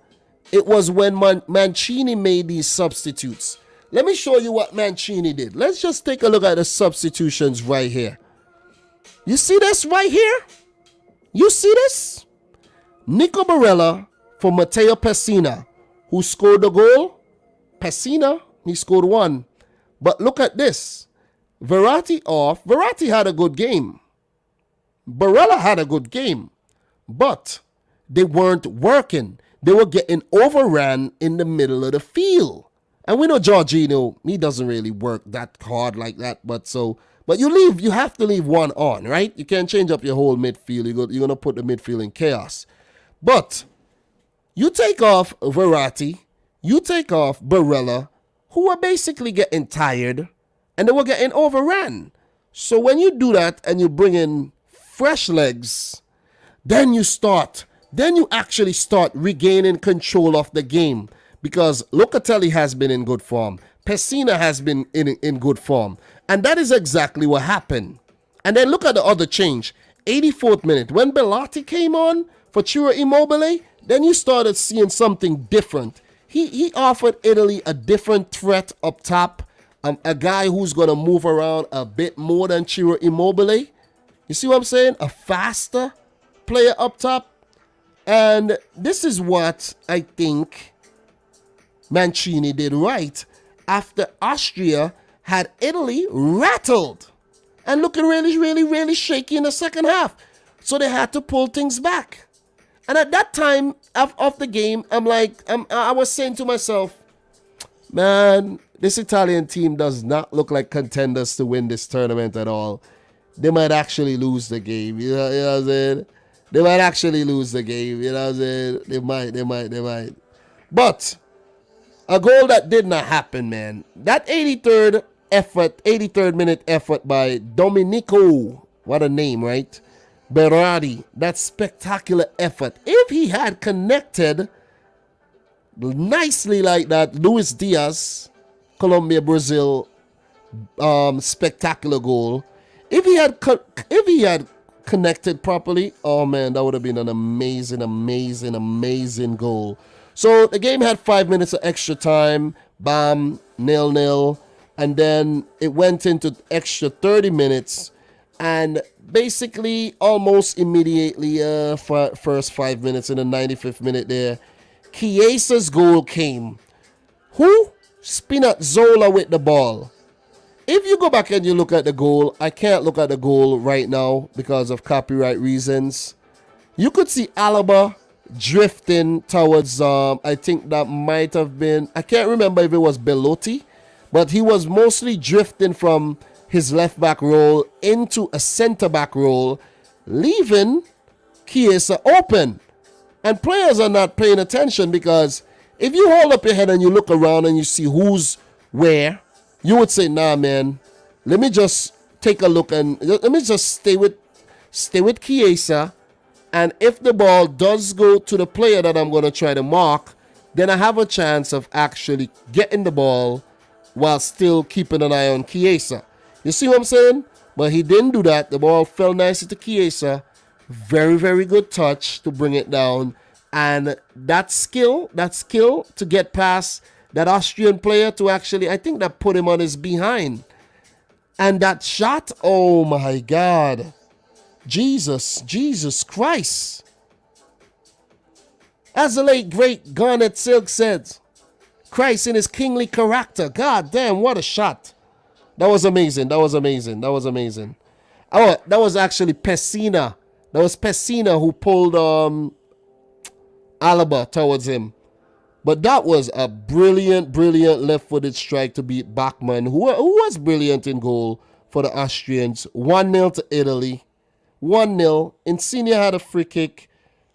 it was when Mancini made these substitutes. Let me show you what Mancini did. Let's just take a look at the substitutions right here. You see this right here? You see this? Nico Barella for Matteo Pessina, who scored the goal. Pessina, he scored one. But look at this. Verratti off. Verratti had a good game. Barella had a good game. But they weren't working. They were getting overran in the middle of the field. And we know Jorginho, he doesn't really work that hard like that. But you have to leave one on, right? You can't change up your whole midfield. You're going to put the midfield in chaos. But you take off Verratti, you take off Barella, who are basically getting tired, and they were getting overran. So when you do that and you bring in fresh legs, then you actually start regaining control of the game. Because Locatelli has been in good form. Pessina has been in good form. And that is exactly what happened. And then look at the other change. 84th minute. When Bellotti came on for Ciro Immobile, then you started seeing something different. He offered Italy a different threat up top. A guy who's going to move around a bit more than Ciro Immobile. You see what I'm saying? A faster player up top. And this is what I think Mancini did right after Austria had Italy rattled and looking really, really, really shaky in the second half. So they had to pull things back. And at that time of the game, I was saying to myself, man, this Italian team does not look like contenders to win this tournament at all. They might actually lose the game. You know what I'm saying? They might actually lose the game. You know what I'm saying? They might. But a goal that did not happen, man. That 83rd minute effort by Domenico. What a name, right? Berardi. That spectacular effort. If he had connected nicely like that, Luis Diaz, Colombia, Brazil, spectacular goal. If he had connected properly, oh man, that would have been an amazing goal. So the game had 5 minutes of extra time, bam, 0-0, and then it went into extra 30 minutes, and basically almost immediately, first 5 minutes in the 95th minute there, Chiesa's goal came. Who? Spinazzola with the ball. If you go back and you look at the goal, I can't look at the goal right now because of copyright reasons. You could see Alaba drifting towards, I think that might have been, I can't remember if it was Belotti, but he was mostly drifting from his left back role into a center back role, leaving Chiesa open. And players are not paying attention because if you hold up your head and you look around and you see who's where, you would say, nah, man, let me just take a look and let me just stay with Chiesa. And if the ball does go to the player that I'm going to try to mark, then I have a chance of actually getting the ball while still keeping an eye on Chiesa. You see what I'm saying? But he didn't do that. The ball fell nicely to Chiesa. Very, very good touch to bring it down. And that skill to get past that Austrian player to actually, I think that put him on his behind. And that shot, oh my God. Jesus Christ. As the late great Garnet Silk said, Christ in his kingly character. God damn, what a shot. That was amazing. Oh, that was actually Pessina. That was Pessina who pulled Alaba towards him. But that was a brilliant left-footed strike to beat Bachmann, who was brilliant in goal for the Austrians. 1-0 to Italy. 1-0. Insigne had a free kick,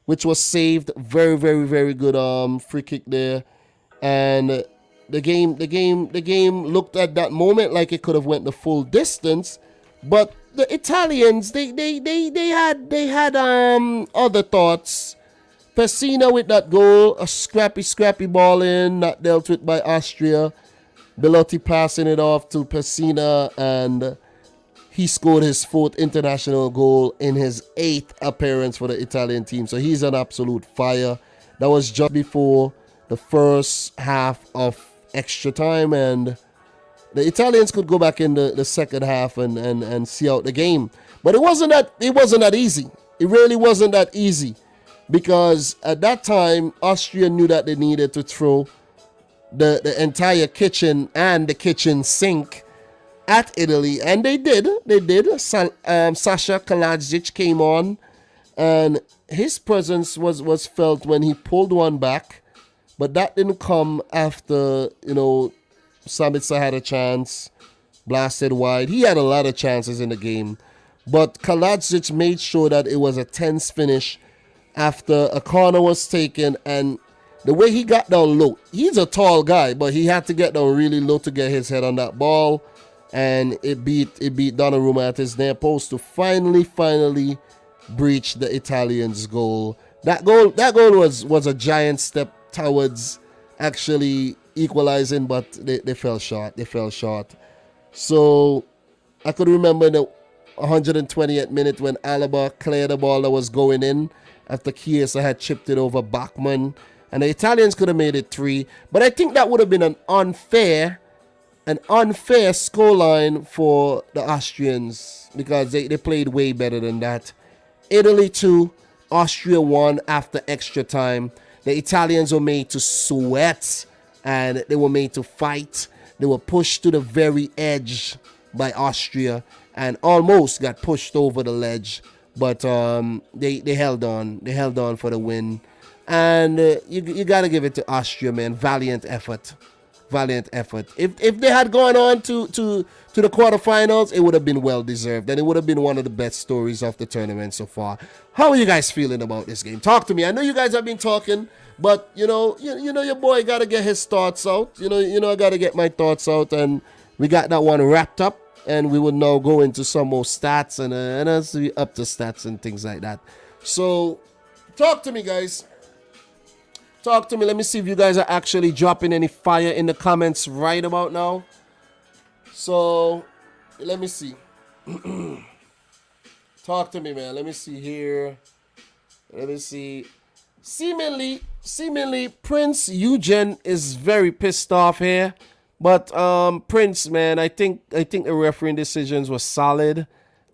which was saved. Very good free kick there. And the game looked at that moment like it could have went the full distance, but the Italians they had other thoughts. Pessina with that goal, a scrappy ball in, not dealt with by Austria. Belotti passing it off to Pessina, and he scored his 4th international goal in his 8th appearance for the Italian team. So he's an absolute fire. That was just before the first half of extra time, and the Italians could go back in the second half and see out the game. But it wasn't that easy. It really wasn't that easy, because at that time Austria knew that they needed to throw the entire kitchen and the kitchen sink at Italy, and they did. Sasha Kalajic came on, and his presence was felt when he pulled one back, but that didn't come after, Sabitzer had a chance, blasted wide. He had a lot of chances in the game, but Kalajic made sure that it was a tense finish after a corner was taken, and the way he got down low, he's a tall guy, but he had to get down really low to get his head on that ball, and it beat Donnarumma at his near post to finally breach the Italians' goal. That goal was a giant step towards actually equalizing, but they fell short. So I could remember the 120th minute when Alaba cleared the ball that was going in after Chiesa had chipped it over Bachmann, and the Italians could have made it 3. But I think that would have been an unfair scoreline for the Austrians, because they played way better than that. Italy 2, Austria 1 after extra time. The Italians were made to sweat, and they were made to fight. They were pushed to the very edge by Austria and almost got pushed over the ledge, but they held on. They held on for the win. And you got to give it to Austria, man. Valiant effort. If they had gone on to the quarterfinals, it would have been well deserved, and it would have been one of the best stories of the tournament so far. How are you guys feeling about this game? Talk to me. I know you guys have been talking, but you know your boy got to get his thoughts out. I got to get my thoughts out, and we got that one wrapped up, and we will now go into some more stats and us up to stats and things like that. So talk to me, guys. Talk to me. Let me see if you guys are actually dropping any fire in the comments right about now. So, let me see. Talk to me, man. Let me see here. Let me see. Seemingly, Prince Eugen is very pissed off here. But Prince, man, I think the refereeing decisions were solid,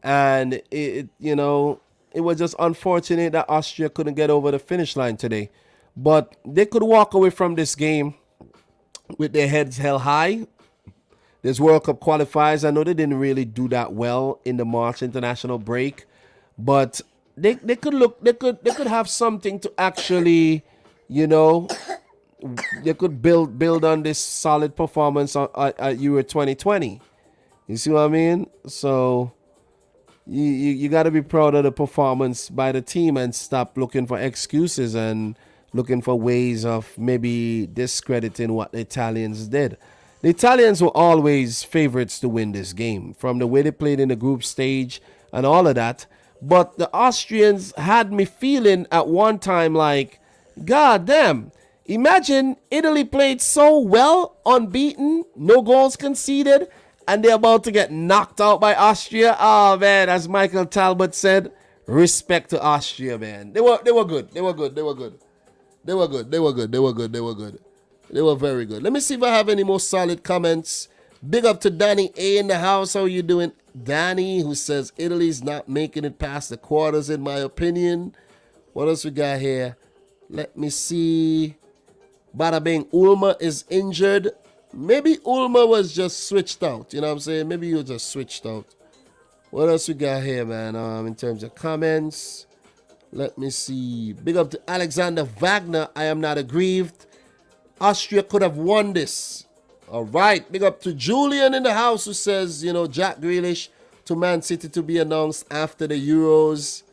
and it was just unfortunate that Austria couldn't get over the finish line today. But they could walk away from this game with their heads held high. There's World Cup qualifiers. I know they didn't really do that well in the March international break, but they could have something to actually, they could build on this solid performance at Euro 2020. You see what I mean? So you got to be proud of the performance by the team and stop looking for excuses and looking for ways of maybe discrediting what the Italians did. The Italians were always favorites to win this game, from the way they played in the group stage and all of that. But the Austrians had me feeling at one time like, God damn, imagine Italy played so well, unbeaten, no goals conceded, and they're about to get knocked out by Austria. Oh man, as Michael Talbot said, respect to Austria, man. They were good. They were very good. Let me see if I have any more solid comments. Big up to Danny A in the house. How are you doing? Danny, who says Italy's not making it past the quarters, in my opinion. What else we got here? Let me see. Bada bing, Ulmer is injured. Maybe Ulmer was just switched out. You know what I'm saying? Maybe you just switched out. What else we got here, man? In terms of comments. Let me see. Big up to Alexander Wagner. I am not aggrieved. Austria could have won this. All right. Big up to Julian in the house, who says, Jack Grealish to Man City to be announced after the Euros.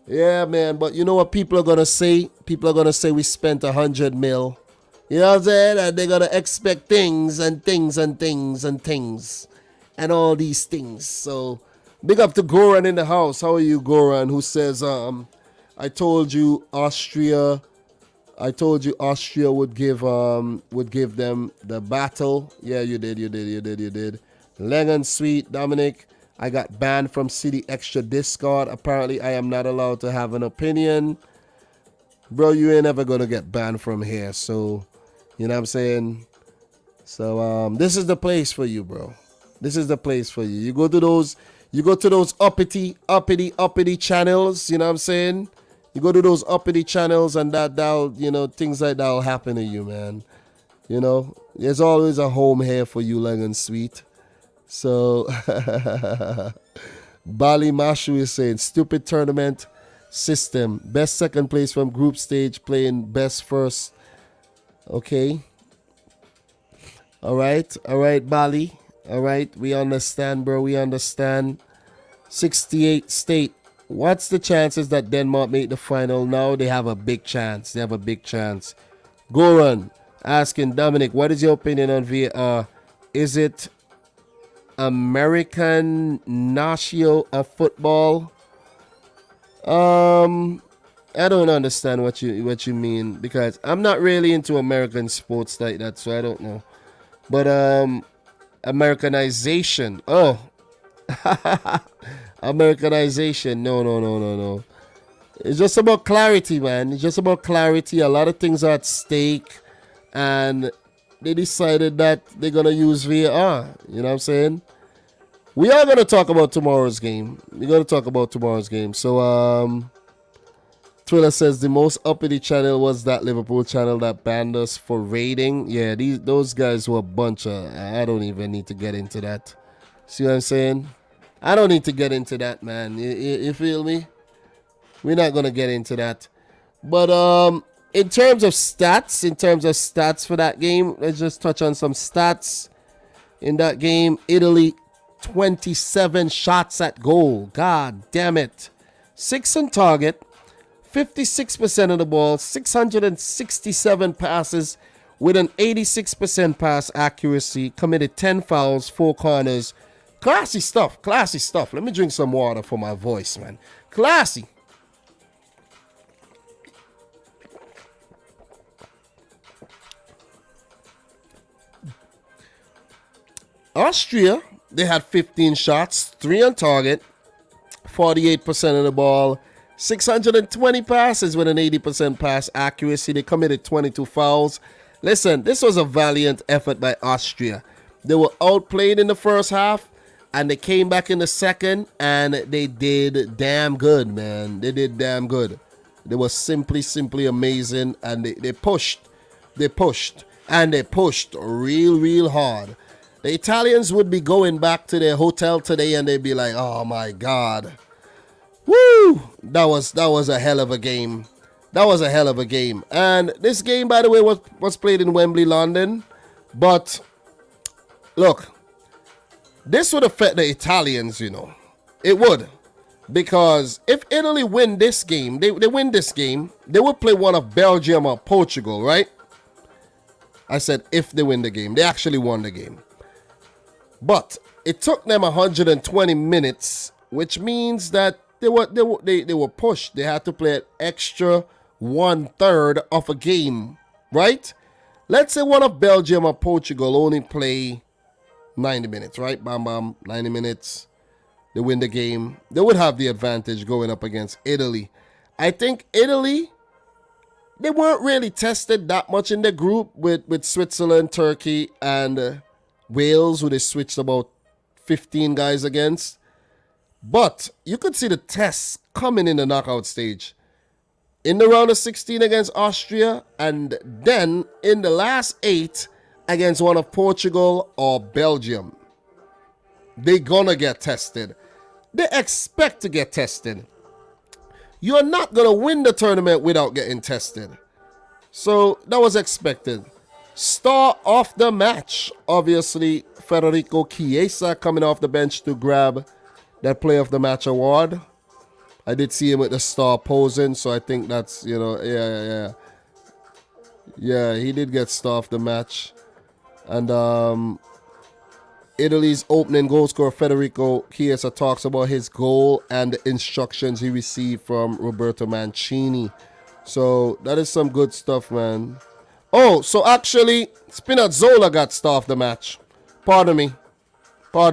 Yeah, man. But you know what people are going to say? People are going to say we spent 100 mil You know what I'm saying? And they're gonna expect things and things and things and things and all these things. So big up to Goran in the house. How are you, Goran? Who says, I told you Austria would give them the battle. Yeah, you did. Lennon Sweet, Dominic. I got banned from City Extra Discord. Apparently I am not allowed to have an opinion. Bro, you ain't ever gonna get banned from here. So, you know what I'm saying? So this is the place for you, bro. This is the place for you. You go to those uppity channels, you know what I'm saying? You go to those uppity channels and that'll, you know, things like that'll happen to you, man. You know, there's always a home here for you, Lennon Sweet. So Bali Mashu is saying stupid tournament system. Best second place from group stage playing best first. Okay. All right, Bali. All right, we understand, bro. We understand. 68 state. What's the chances that Denmark make the final? Now they have a big chance. Goran asking Dominic, what is your opinion on VAR? Is it American national of football? I don't understand what you mean, because I'm not really into American sports like that, so I don't know. But Americanization. Oh. Americanization. No. It's just about clarity, man. It's just about clarity. A lot of things are at stake, and they decided that they're gonna use VAR. You know what I'm saying? We are gonna talk about tomorrow's game. So Thriller says the most uppity channel was that Liverpool channel that banned us for raiding. Yeah, those guys were a bunch of. I don't even need to get into that. See what I'm saying? I don't need to get into that, man. You feel me? We're not gonna get into that. But in terms of stats for that game, let's just touch on some stats. In that game, Italy 27 shots at goal. God damn it. 6 on target, 56% of the ball, 667 passes with an 86% pass accuracy, committed 10 fouls, 4 corners. Classy stuff. Let me drink some water for my voice, man. Classy. Austria, they had 15 shots, 3 on target, 48% of the ball, 620 passes with an 80% pass accuracy. They committed 22 fouls. Listen, this was a valiant effort by Austria. They were outplayed in the first half, and they came back in the second, and they did damn good, man. They did damn good. They were simply amazing, and they pushed. And they pushed real hard. The Italians would be going back to their hotel today, and they'd be like, oh my God. Woo! That was a hell of a game. And this game, by the way, was played in Wembley, London. But look, this would affect the Italians, you know. It would. Because if Italy win this game, they win this game, they would play one of Belgium or Portugal, right? I said if they win the game. They actually won the game. But it took them 120 minutes, which means that they were pushed. They had to play an extra 1/3 of a game, right? Let's say one of Belgium or Portugal only play 90 minutes, right? Bam, 90 minutes. They win the game. They would have the advantage going up against Italy. I think Italy, they weren't really tested that much in the group with Switzerland, Turkey, and Wales, who they switched about 15 guys against. But you could see the tests coming in the knockout stage. In the round of 16 against Austria, and then in the last 8 against one of Portugal or Belgium. They're gonna get tested. They expect to get tested. You're not gonna win the tournament without getting tested. So that was expected. Star of the match, obviously Federico Chiesa coming off the bench to grab that Player of the Match award. I did see him with the star posing, so I think that's, you know, yeah. Yeah, he did get star of the match. And Italy's opening goal scorer Federico Chiesa talks about his goal and the instructions he received from Roberto Mancini. So that is some good stuff, man. Oh, so actually, Spinazzola got star of the match. Pardon me. I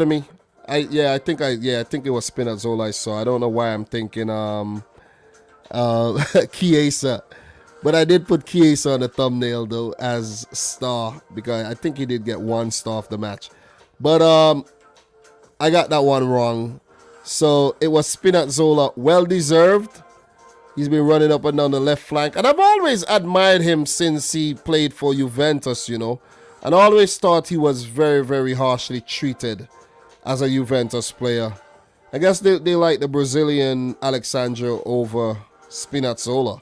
think it was Spinazzola I saw. I don't know why I'm thinking Chiesa. But I did put Chiesa on the thumbnail though as star because I think he did get one star of the match. But I got that one wrong. So it was Spinazzola, well deserved. He's been running up and down the left flank. And I've always admired him since he played for Juventus, you know. And I always thought he was very, very harshly treated as a Juventus player. I guess they like the Brazilian Alexandro over Spinazzola.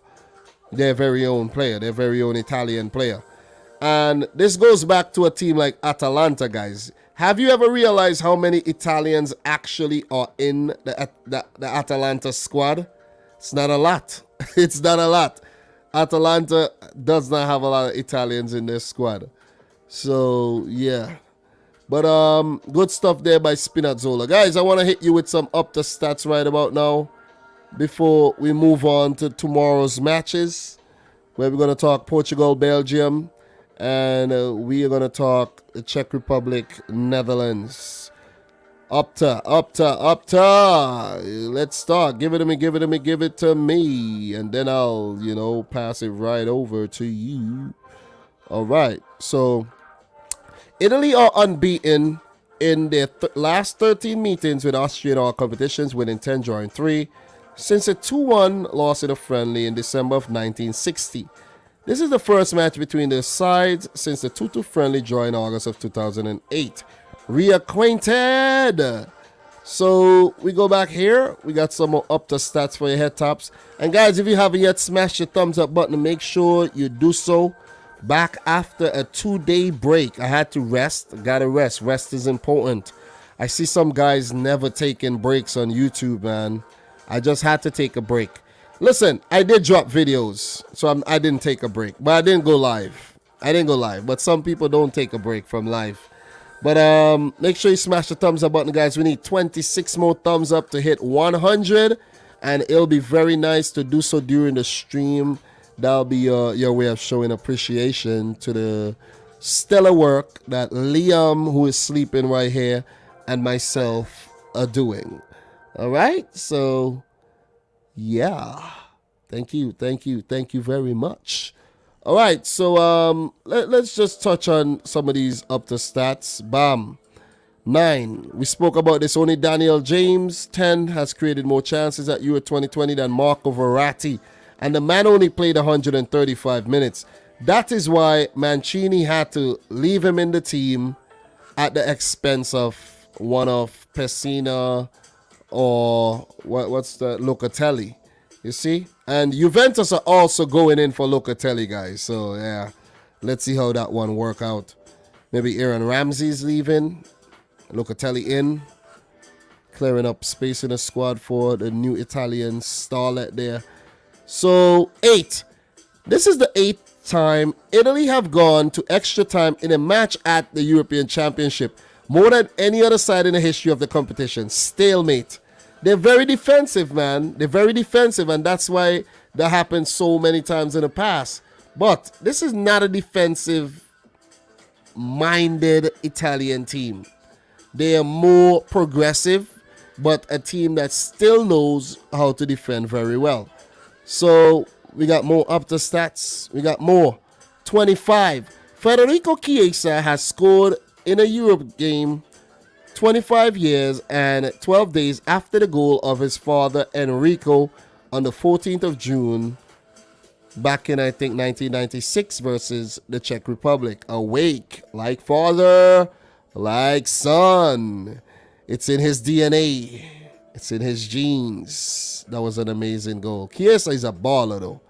Their very own player, their very own Italian player. And this goes back to a team like Atalanta, guys. Have you ever realized how many Italians actually are in the Atalanta squad? It's not a lot. It's not a lot. Atalanta does not have a lot of Italians in their squad. So, yeah. But good stuff there by Spinazzola. Guys, I want to hit you with some up the stats right about now before we move on to tomorrow's matches, where we're going to talk Portugal, Belgium, and we are going to talk the Czech Republic, Netherlands. Upta. Let's start. Give it to me. And then I'll, pass it right over to you. All right. So, Italy are unbeaten in their last 13 meetings with Austria in all competitions, winning 10, drawing 3, since a 2-1 loss in a friendly in December of 1960. This is the first match between the sides since the 2-2 friendly draw in August of 2008. Reacquainted. So we go back here. We got some more up to stats for your head tops. And guys, if you haven't yet, smash your thumbs up button and make sure you do so. Back after a 2-day break. I had to rest. Gotta rest. Rest is important. I see some guys never taking breaks on YouTube, man. I just had to take a break. Listen, I did drop videos, so I didn't take a break. But I didn't go live. But some people don't take a break from live. But make sure you smash the thumbs up button, guys. We need 26 more thumbs up to hit 100. And it'll be very nice to do so during the stream. That'll be your way of showing appreciation to the stellar work that Liam, who is sleeping right here, and myself are doing. All right? So, yeah. Thank you very much. All right, so let's just touch on some of these up to stats. Bam. 9. We spoke about this. Only Daniel James, 10, has created more chances at Euro 2020 than Marco Verratti. And the man only played 135 minutes. That is why Mancini had to leave him in the team at the expense of one of Pessina or what's the Locatelli. You see? And Juventus are also going in for Locatelli, guys. So, yeah. Let's see how that one work out. Maybe Aaron Ramsey's leaving. Locatelli in. Clearing up space in the squad for the new Italian starlet there. So, 8. This is the 8th time Italy have gone to extra time in a match at the European Championship. More than any other side in the history of the competition. Stalemate. They're very defensive, man. They're very defensive, and that's why that happened so many times in the past. But this is not a defensive-minded Italian team. They are more progressive, but a team that still knows how to defend very well. So we got more up to stats. We got more. 25. Federico Chiesa has scored in a Europe game 25 years and 12 days after the goal of his father Enrico on the 14th of June back in, I think, 1996 versus the Czech Republic. Awake, like father, like son. It's in his DNA. It's in his genes. That was an amazing goal. Chiesa is a baller, though.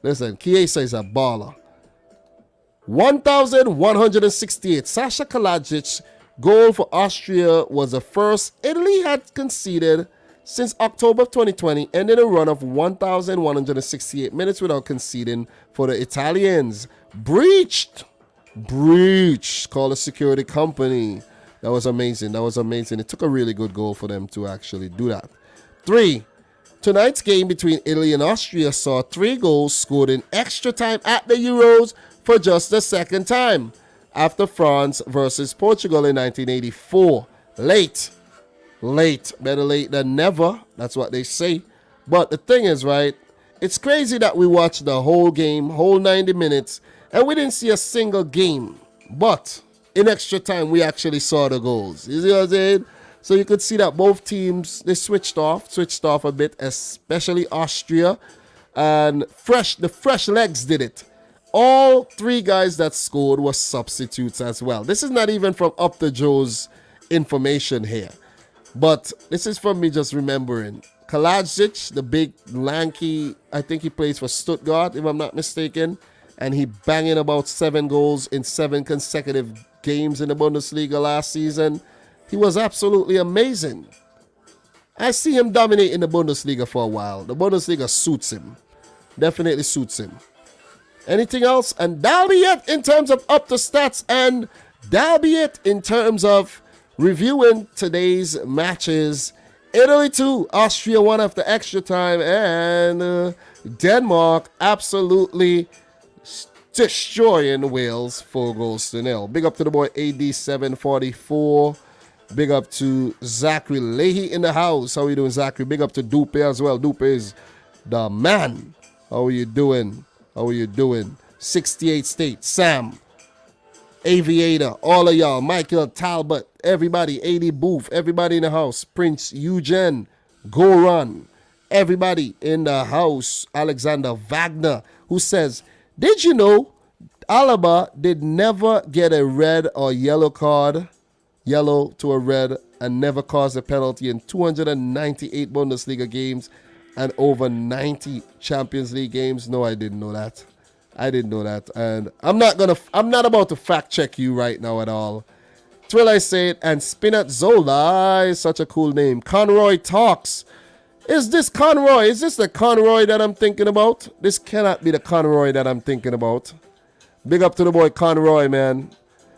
Listen, Chiesa is a baller. 1,168. Sasha Kalajdzic's goal for Austria was the first Italy had conceded since October of 2020, ending a run of 1,168 minutes without conceding for the Italians. Breached. Call a security company. That was amazing. It took a really good goal for them to actually do that. 3. Tonight's game between Italy and Austria saw 3 goals scored in extra time at the Euros for just the second time, after France versus Portugal in 1984. Late. Better late than never. That's what they say. But the thing is, right, it's crazy that we watched the whole game, whole 90 minutes, and we didn't see a single game. But in extra time, we actually saw the goals. You see what I'm saying? So you could see that both teams, they switched off a bit, especially Austria. And the fresh legs did it. All 3 guys that scored were substitutes as well. This is not even from Up the Joe's information here. But this is from me just remembering. Kalajic, the big lanky, I think he plays for Stuttgart, if I'm not mistaken. And he banging about 7 goals in 7 consecutive games in the Bundesliga last season. He was absolutely amazing. I see him dominating the Bundesliga for a while. The Bundesliga suits him. Definitely suits him. Anything else? And that'll be it in terms of up the stats. And that'll be it in terms of reviewing today's matches. Italy 2, Austria 1 after extra time. And Denmark absolutely destroying Wales 4-0. Big up to the boy AD744. Big up to Zachary Leahy in the house. How are you doing, Zachary? Big up to Dupe as well. Dupe is the man. How are you doing? 68 State, Sam, Aviator, all of y'all, Michael Talbot, everybody, 80 Booth, everybody in the house, Prince Eugen, Goran, everybody in the house, Alexander Wagner, who says, did you know Alaba did never get a red or yellow card, yellow to a red, and never caused a penalty in 298 Bundesliga games and over 90 Champions League games? No, I didn't know that. And I'm not about to fact check you right now at all. Till I say it. And Spinazzola is such a cool name. Conroy Talks. Is this Conroy? Is this the Conroy that I'm thinking about? This cannot be the Conroy that I'm thinking about. Big up to the boy Conroy, man.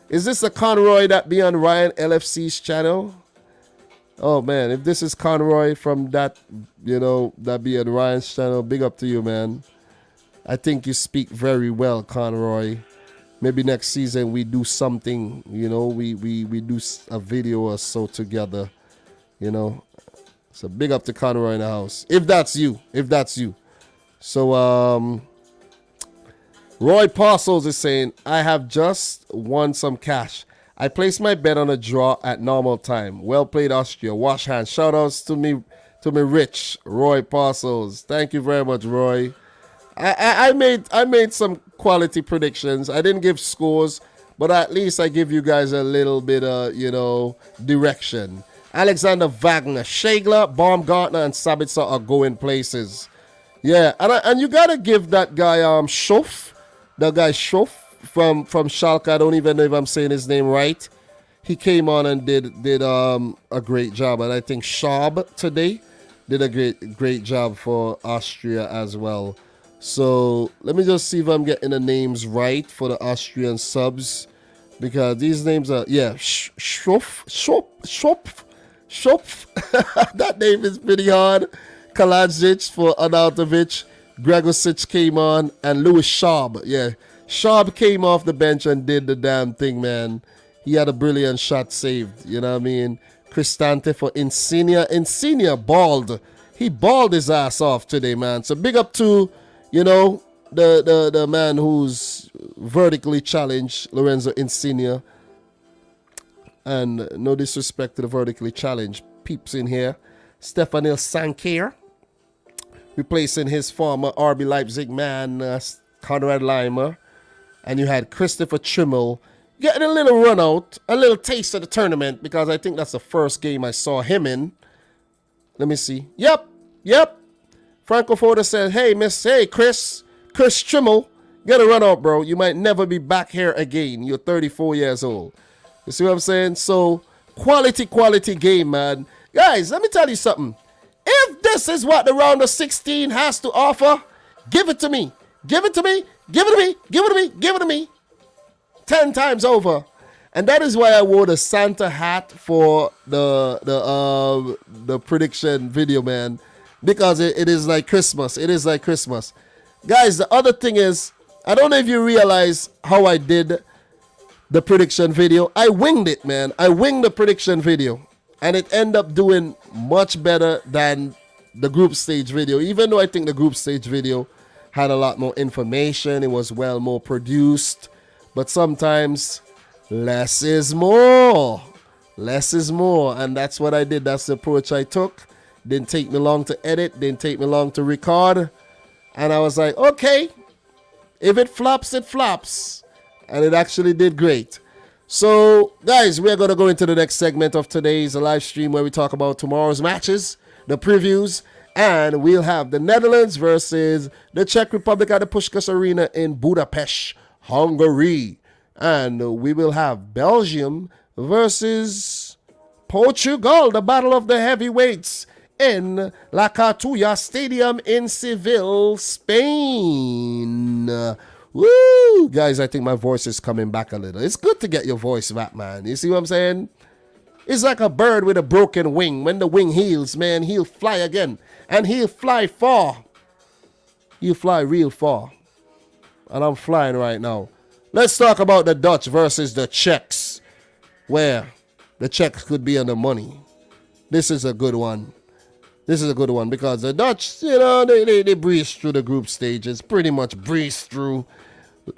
Is this the Conroy that be on Ryan LFC's channel? Oh, man, if this is Conroy from that, that be on Ryan's channel, big up to you, man. I think you speak very well, Conroy. Maybe next season we do something, we do a video or so together, So big up to Conroy in the house. If that's you. So, Roy Parcels is saying, I have just won some cash. I placed my bet on a draw at normal time. Well played, Austria. Wash hands. Shout outs to me rich, Roy Parcels. Thank you very much, Roy. I made some quality predictions. I didn't give scores, but at least I give you guys a little bit of, direction. Alexander Wagner, Shagler, Baumgartner, and Sabitzer are going places. Yeah, and you gotta give that guy Schoff, from Schalke. I don't even know if I'm saying his name right. He came on and did a great job, and I think Schaub today did a great job for Austria as well. So let me just see if I'm getting the names right for the Austrian subs, because these names are Schoff. That name is pretty hard. Kalajic for Adaltovic. Gregosic came on, and Louis Schaub. Yeah, Schaub came off the bench and did the damn thing, man. He had a brilliant shot saved. You know what I mean? Cristante for Insigne. Insigne balled. He balled his ass off today, man. So big up to, the man who's vertically challenged, Lorenzo Insigne. And no disrespect to the vertically challenged peeps in here. Stefanil Sankier, replacing his former RB Leipzig man, Konrad Leimer. And you had Christopher Trimmel getting a little run out, a little taste of the tournament, because I think that's the first game I saw him in. Let me see. Yep. Franco Foda said, hey, Chris Trimmel, get a run out, bro. You might never be back here again. You're 34 years old. You see what I'm saying? So, quality game, man. Guys, let me tell you something. If this is what the round of 16 has to offer, give it to me. Give it to me. Give it to me. Give it to me. Give it to me. 10 times over. And that is why I wore the Santa hat for the prediction video, man. Because it is like Christmas. It is like Christmas. Guys, the other thing is, I don't know if you realize how I did the prediction video. I winged it, man. I winged the prediction video. And it ended up doing much better than the group stage video. Even though I think the group stage video had a lot more information. It was well more produced. But sometimes less is more. Less is more. And that's what I did. That's the approach I took. Didn't take me long to edit. Didn't take me long to record. And I was like, okay, if it flops, it flops. And it actually did great. So, guys, we're going to go into the next segment of today's live stream where we talk about tomorrow's matches, the previews, and we'll have the Netherlands versus the Czech Republic at the Puskás Arena in Budapest, Hungary. And we will have Belgium versus Portugal, the battle of the heavyweights in La Cartuja Stadium in Seville, Spain. Woo! Guys, I think my voice is coming back a little. It's good to get your voice back, man. You see what I'm saying? It's like a bird with a broken wing. When the wing heals, man, he'll fly again. And he'll fly far. He'll fly real far. And I'm flying right now. Let's talk about the Dutch versus the Czechs, where the Czechs could be on the money. This is a good one. This is a good one because the Dutch, you know, they breeze through the group stages, pretty much breeze through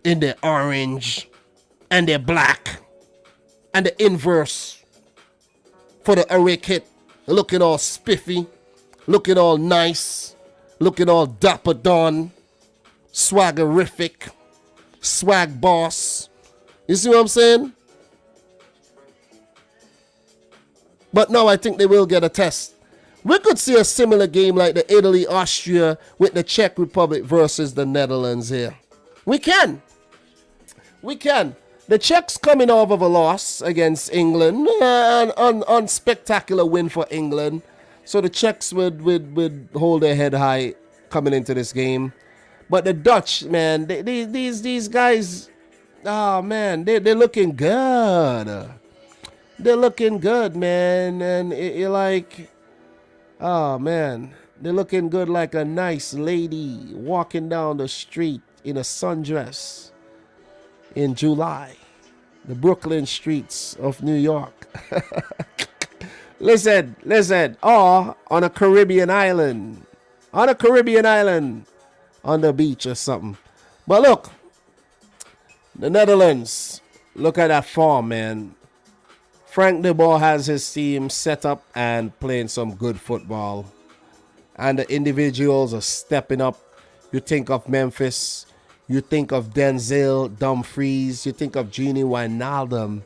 in their orange and their black and the inverse for the away kit, looking all spiffy, looking all nice, looking all dapper done, swaggerific, swag boss. You see what I'm saying? But no, I think they will get a test. We could see a similar game like the Italy-Austria with the Czech Republic versus the Netherlands here. We can. We can. The Czechs coming off of a loss against England. An unspectacular win for England. So the Czechs would hold their head high coming into this game. But the Dutch, man, these guys, oh, man, they're looking good. They're looking good, man. And you're like... oh, man, they're looking good like a nice lady walking down the street in a sundress in July. The Brooklyn streets of New York. Listen. Or on a Caribbean island. On a Caribbean island. On the beach or something. But look, the Netherlands, look at that form, man. Frank de Boer has his team set up and playing some good football. And the individuals are stepping up. You think of Memphis. You think of Denzel Dumfries. You think of Gini Wijnaldum.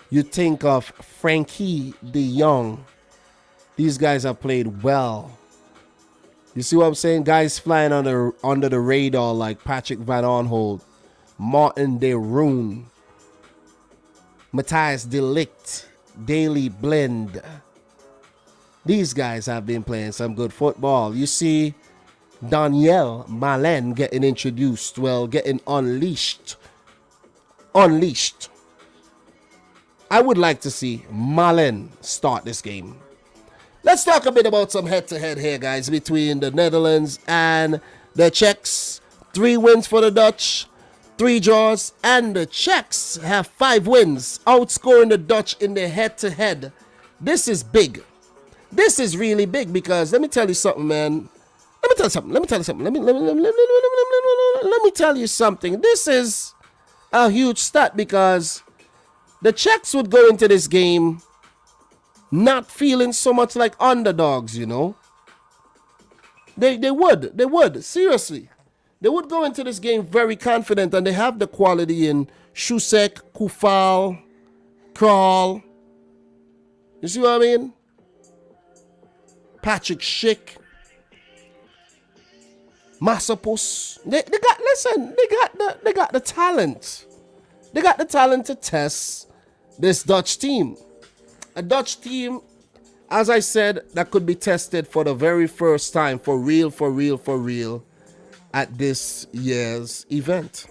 You think of Frankie de Jong. These guys have played well. You see what I'm saying? Guys flying under the radar like Patrick Van Aanholt, Martin de Roon, Matthijs de Ligt, Daily Blend. These guys have been playing some good football. You see Daniel Malen getting introduced, getting unleashed. I would like to see Malen start this game. Let's talk a bit about some head-to-head here, guys, between the Netherlands and the Czechs. 3 wins for the Dutch, 3 draws, and the Czechs have 5 wins, outscoring the Dutch in their head-to-head. This is big. This is really big because let me tell you something, man. Let me tell you something. This is a huge stat because the Czechs would go into this game not feeling so much like underdogs, you know. They would, seriously. They would go into this game very confident, and they have the quality in Šusek, Kufal, Král. You see what I mean? Patrick Schick, Masopust. They got the talent. They got the talent to test this Dutch team. A Dutch team as I said, that could be tested for the very first time, for real, at this year's event.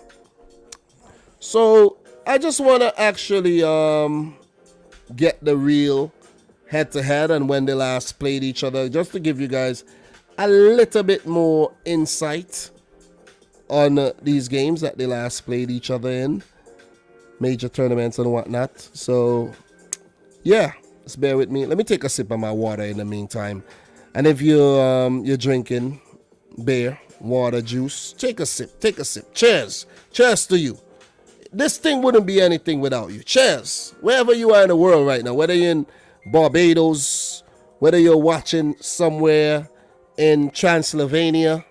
So I just want to actually get the real head-to-head and when they last played each other, just to give you guys a little bit more insight on these games that they last played each other in, major tournaments and whatnot. So yeah, just bear with me. Let me take a sip of my water in the meantime. And if you're drinking beer, water, juice, take a sip. Cheers to you. This thing wouldn't be anything without you. Cheers. Wherever you are in the world right now, whether you're in Barbados, whether you're watching somewhere in Transylvania,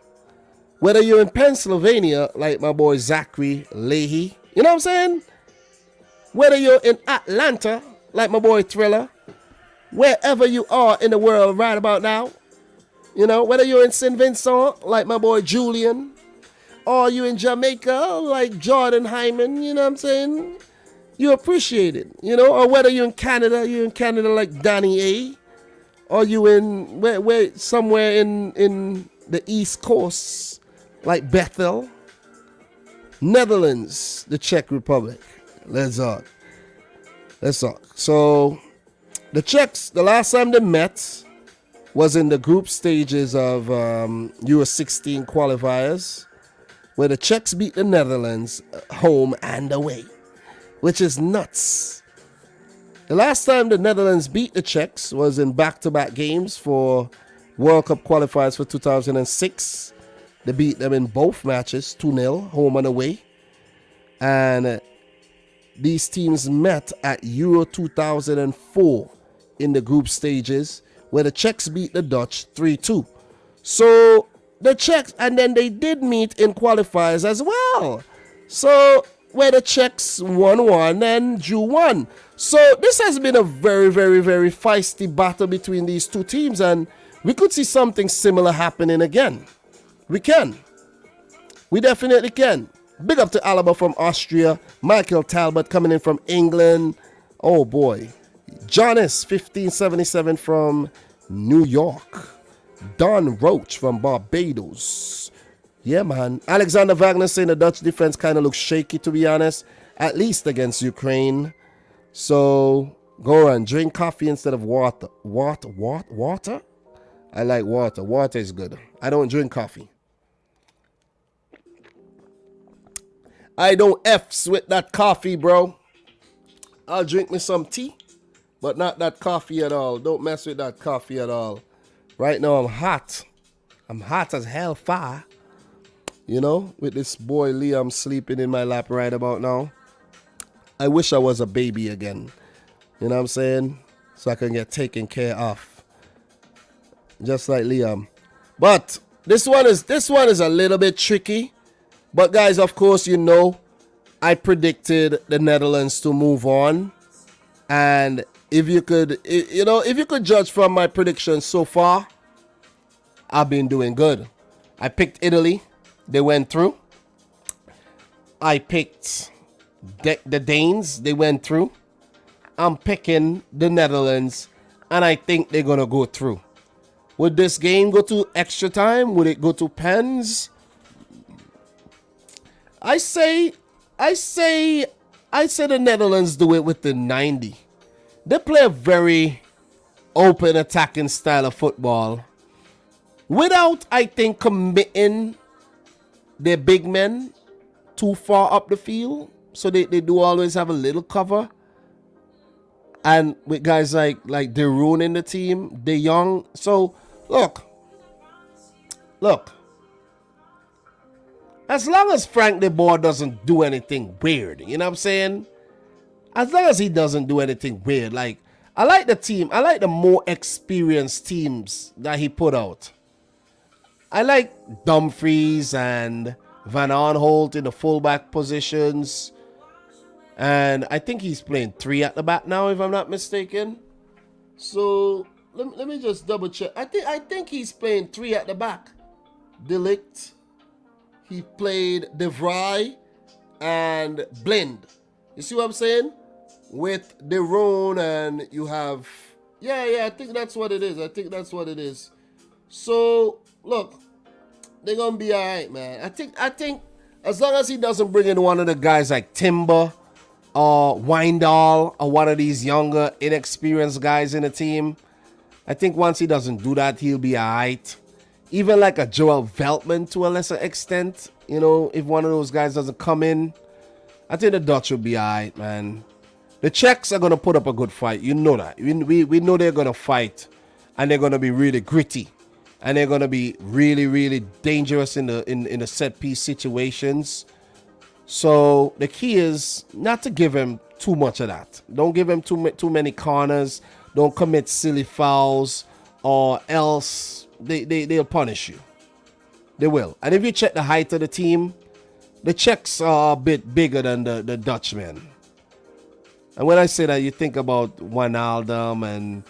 whether you're in Pennsylvania, like my boy Zachary Leahy, you know what I'm saying? Whether you're in Atlanta, like my boy Thriller, wherever you are in the world right about now, you know, whether you're in St. Vincent, like my boy Julian, or you in Jamaica, like Jordan Hyman, you know what I'm saying? You appreciate it, you know, or whether you're in Canada like Danny A, or you in where somewhere in the East Coast, like Bethel, Netherlands, the Czech Republic. Let's talk. So the Czechs, the last time they met was in the group stages of Euro 16 qualifiers, where the Czechs beat the Netherlands home and away, which is nuts. The last time the Netherlands beat the Czechs was in back-to-back games for World Cup qualifiers for 2006. They beat them in both matches, 2-0, home and away. And these teams met at Euro 2004 in the group stages, where the Czechs beat the Dutch 3-2. So the Czechs, and then they did meet in qualifiers as well. So where the Czechs won 1 and drew 1. So this has been a very, very, very feisty battle between these two teams, and we could see something similar happening again. We can. We definitely can. Big up to Alaba from Austria. Michael Talbot coming in from England. Oh boy. Jonas 1577 from New York. Don Roach from Barbados. Yeah, man. Alexander Wagner saying the Dutch defense kind of looks shaky, to be honest. At least against Ukraine. So go and drink coffee instead of water. Water? I like water. Water is good. I don't drink coffee. I don't F's with that coffee, bro. I'll drink me some tea, but not that coffee at all. Don't mess with that coffee at all. Right now I'm hot. I'm hot as hell fire. You know, with this boy Liam sleeping in my lap right about now. I wish I was a baby again. You know what I'm saying? So I can get taken care of. Just like Liam. But this one is a little bit tricky. But guys, of course, you know, I predicted the Netherlands to move on. And if you could judge from my predictions so far, I've been doing good. I picked Italy. They went through. I picked the Danes. They went through. I'm picking the Netherlands, and I think they're going to go through. Would this game go to extra time? Would it go to pens? I say the Netherlands do it with the 90. They play a very open attacking style of football without, I think, committing their big men too far up the field. So they do always have a little cover. And with guys like De Roon in the team, De Jong. So look. As long as Frank de Boer doesn't do anything weird, you know what I'm saying? As long as he doesn't do anything weird, like, I like the team. I like the more experienced teams that he put out. I like Dumfries and Van Aanholt in the fullback positions. And I think he's playing 3 at the back now, if I'm not mistaken. So, let me just double check. I think he's playing 3 at the back. De Ligt. He played De Vrij and Blind. You see what I'm saying? With De Roon, and you have Yeah, I think that's what it is. So, look, they're going to be all right, man. I think as long as he doesn't bring in one of the guys like Timber or Windall or one of these younger, inexperienced guys in the team, I think once he doesn't do that, he'll be all right. Even like a Joel Veltman to a lesser extent, if one of those guys doesn't come in, I think the Dutch will be all right, man. The Czechs are going to put up a good fight. You know that. We know they're going to fight, and they're going to be really gritty, and they're going to be really, really dangerous in the set piece situations. So the key is not to give him too much of that. Don't give him too many corners. Don't commit silly fouls, or else they'll punish you. They will. And if you check the height of the team, the Czechs are a bit bigger than the Dutchmen. And when I say that, you think about Wijnaldum and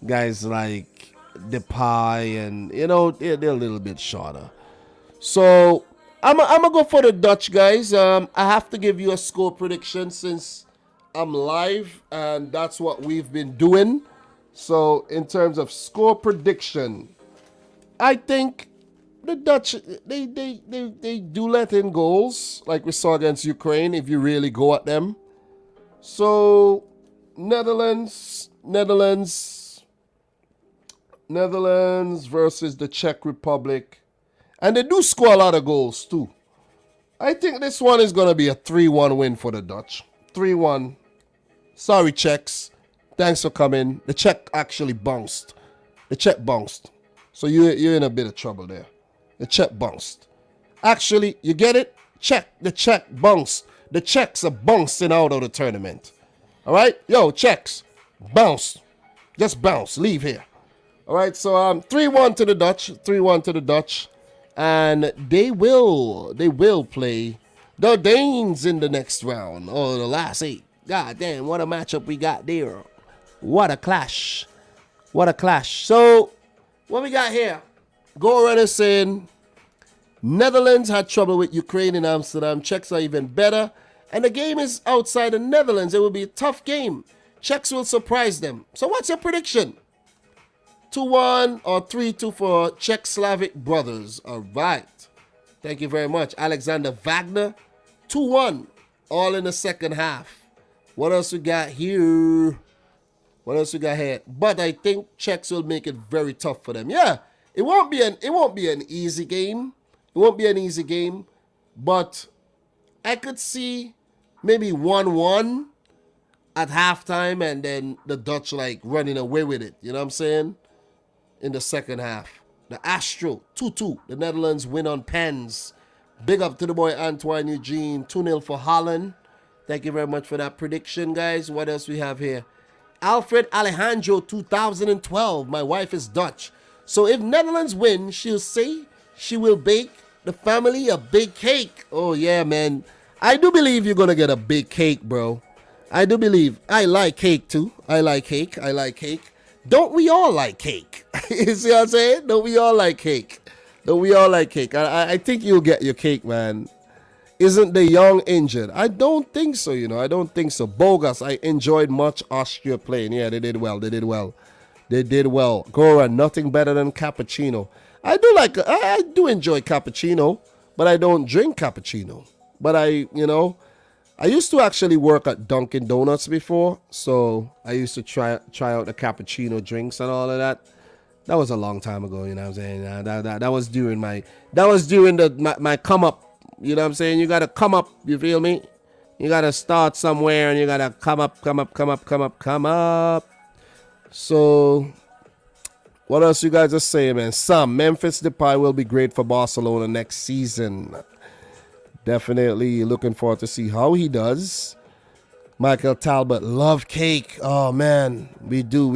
guys like Depay, and they're a little bit shorter. So I'm gonna go for the Dutch, guys. I have to give you a score prediction since I'm live, and that's what we've been doing. So in terms of score prediction, I think the Dutch they do let in goals like we saw against Ukraine if you really go at them. So Netherlands versus the Czech Republic. And they do score a lot of goals too. I think this one is going to be a 3-1 win for the Dutch. 3-1. Sorry, Czechs. Thanks for coming. The Czech actually bounced. So you're in a bit of trouble there. The Czech bounced. Actually, you get it? The Czech bounced. The Czechs are bouncing out of the tournament. All right? Yo, Czechs, bounce. Just bounce. Leave here. All right, so 3-1 to the Dutch. 3-1 to the Dutch. And they will play the Danes in the next round, or the last 8. God damn, what a matchup we got there. What a clash. So, what we got here? Go runner saying Netherlands had trouble with Ukraine in Amsterdam. Czechs are even better. And the game is outside the Netherlands. It will be a tough game. Czechs will surprise them. So what's your prediction? 2-1 or 3-2 for Czech Slavic brothers. All right. Thank you very much. Alexander Wagner. 2-1. All in the second half. What else we got here? But I think Czechs will make it very tough for them. Yeah. It won't be an easy game. But I could see maybe 1-1 at halftime, and then the Dutch running away with it. You know what I'm saying? In the second half. The Astro, 2-2. The Netherlands win on pens. Big up to the boy Antoine Eugene. 2-0 for Holland. Thank you very much for that prediction, guys. What else we have here? Alfred Alejandro, 2012. My wife is Dutch. So if Netherlands win, she'll say she will bake the family a big cake. Oh, yeah, man. I do believe you're going to get a big cake, bro. I do believe. I like cake, too. I like cake. Don't we all like cake? You see what I'm saying? Don't we all like cake? I think you'll get your cake, man. Isn't the young injured? I don't think so, I don't think so. Bogus, I enjoyed much Austria playing. Yeah, they did well. Gora, nothing better than cappuccino. I do enjoy cappuccino, but I don't drink cappuccino. But I used to actually work at Dunkin' Donuts before, so I used to try out the cappuccino drinks and all of that. That was a long time ago, you know what I'm saying? That was during my come up, you know what I'm saying? You gotta come up, you feel me? You gotta start somewhere and you gotta come up. So what else you guys are saying, man? Memphis Depay will be great for Barcelona next season. Definitely looking forward to see how he does. Michael Talbot, love cake. Oh, man. We do.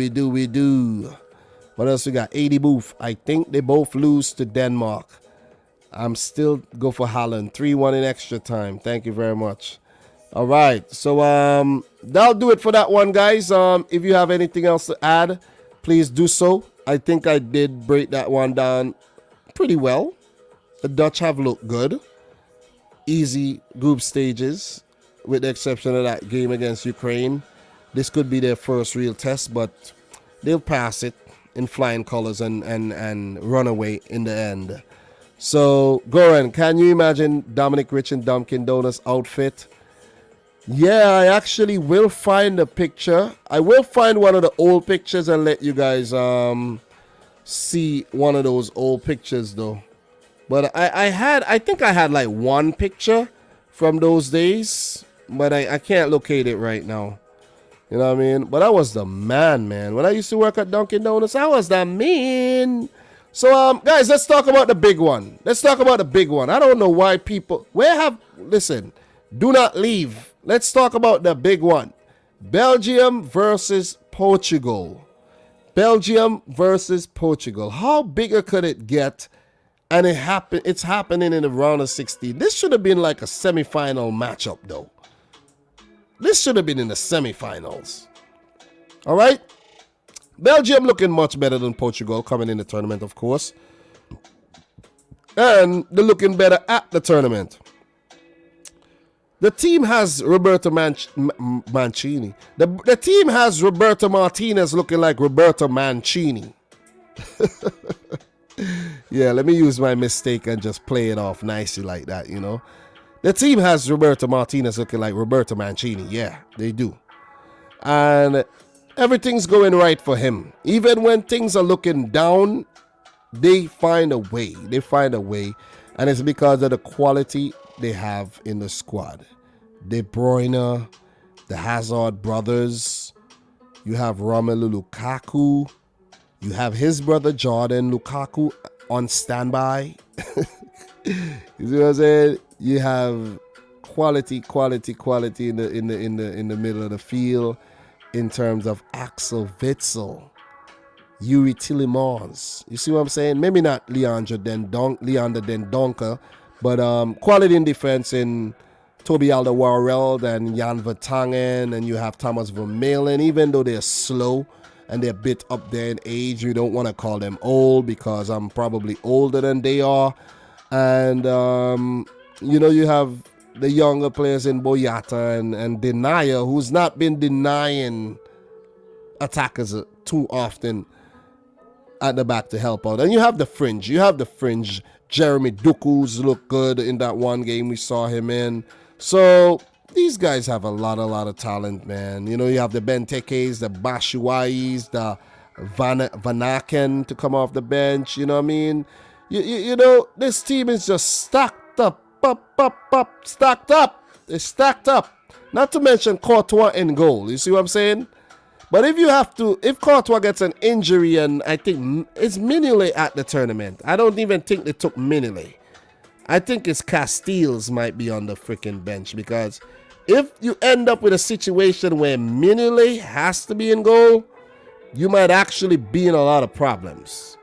What else we got? 80 Booth. I think they both lose to Denmark. I'm still go for Holland. 3-1 in extra time. Thank you very much. All right. So that'll do it for that one, guys. If you have anything else to add, please do so. I think I did break that one down pretty well. The Dutch have looked good. Easy group stages, with the exception of that game against Ukraine. This could be their first real test, but they'll pass it in flying colors and run away in the end. So, Goran, can you imagine Dominic Rich and Dunkin' Donuts outfit? Yeah, I actually will find a picture. I will find one of the old pictures and let you guys see one of those old pictures though. But I think I had like one picture from those days, but I can't locate it right now. You know what I mean? But I was the man. When I used to work at Dunkin' Donuts, I was the man. So, guys, let's talk about the big one. I don't know why people... Listen, do not leave. Let's talk about the big one. Belgium versus Portugal. How bigger could it get? And it's happening in the round of 16. This should have been like a semi-final matchup, though. This should have been in the semi-finals. All right? Belgium looking much better than Portugal coming in the tournament, of course. And they're looking better at the tournament. The team has Roberto Mancini. The team has Roberto Martinez looking like Roberto Mancini. Yeah, let me use my mistake and just play it off nicely like that, you know. The team has Roberto Martinez looking like Roberto Mancini. Yeah, they do. And everything's going right for him. Even when things are looking down, they find a way. And it's because of the quality they have in the squad. De Bruyne, the Hazard brothers. You have Romelu Lukaku. You have his brother Jordan Lukaku on standby. You see what I'm saying? You have quality in the middle of the field. In terms of Axel Witsel, Yuri Tillemans. You see what I'm saying? Maybe not Leander Dendoncker, but quality in defense in Toby Alderweireld and Jan Vertonghen, and you have Thomas Vermaelen. Even though they're slow and they're a bit up there in age, you don't want to call them old because I'm probably older than they are. And, you have the younger players in Boyata and Denier, who's not been denying attackers too often at the back to help out. And you have the fringe. Jeremy Duku's looked good in that one game we saw him in. So these guys have a lot of talent, man. You know, you have the Bentekes, the Bashuais, the Vanaken to come off the bench. You know what I mean? You know, this team is just stacked up. Stacked up. It's stacked up. Not to mention Courtois in goal. You see what I'm saying? But if Courtois gets an injury, and I think it's Mignolet at the tournament. I don't even think they took Mignolet. I think it's Castiles might be on the freaking bench, because if you end up with a situation where Mignolet has to be in goal, you might actually be in a lot of problems.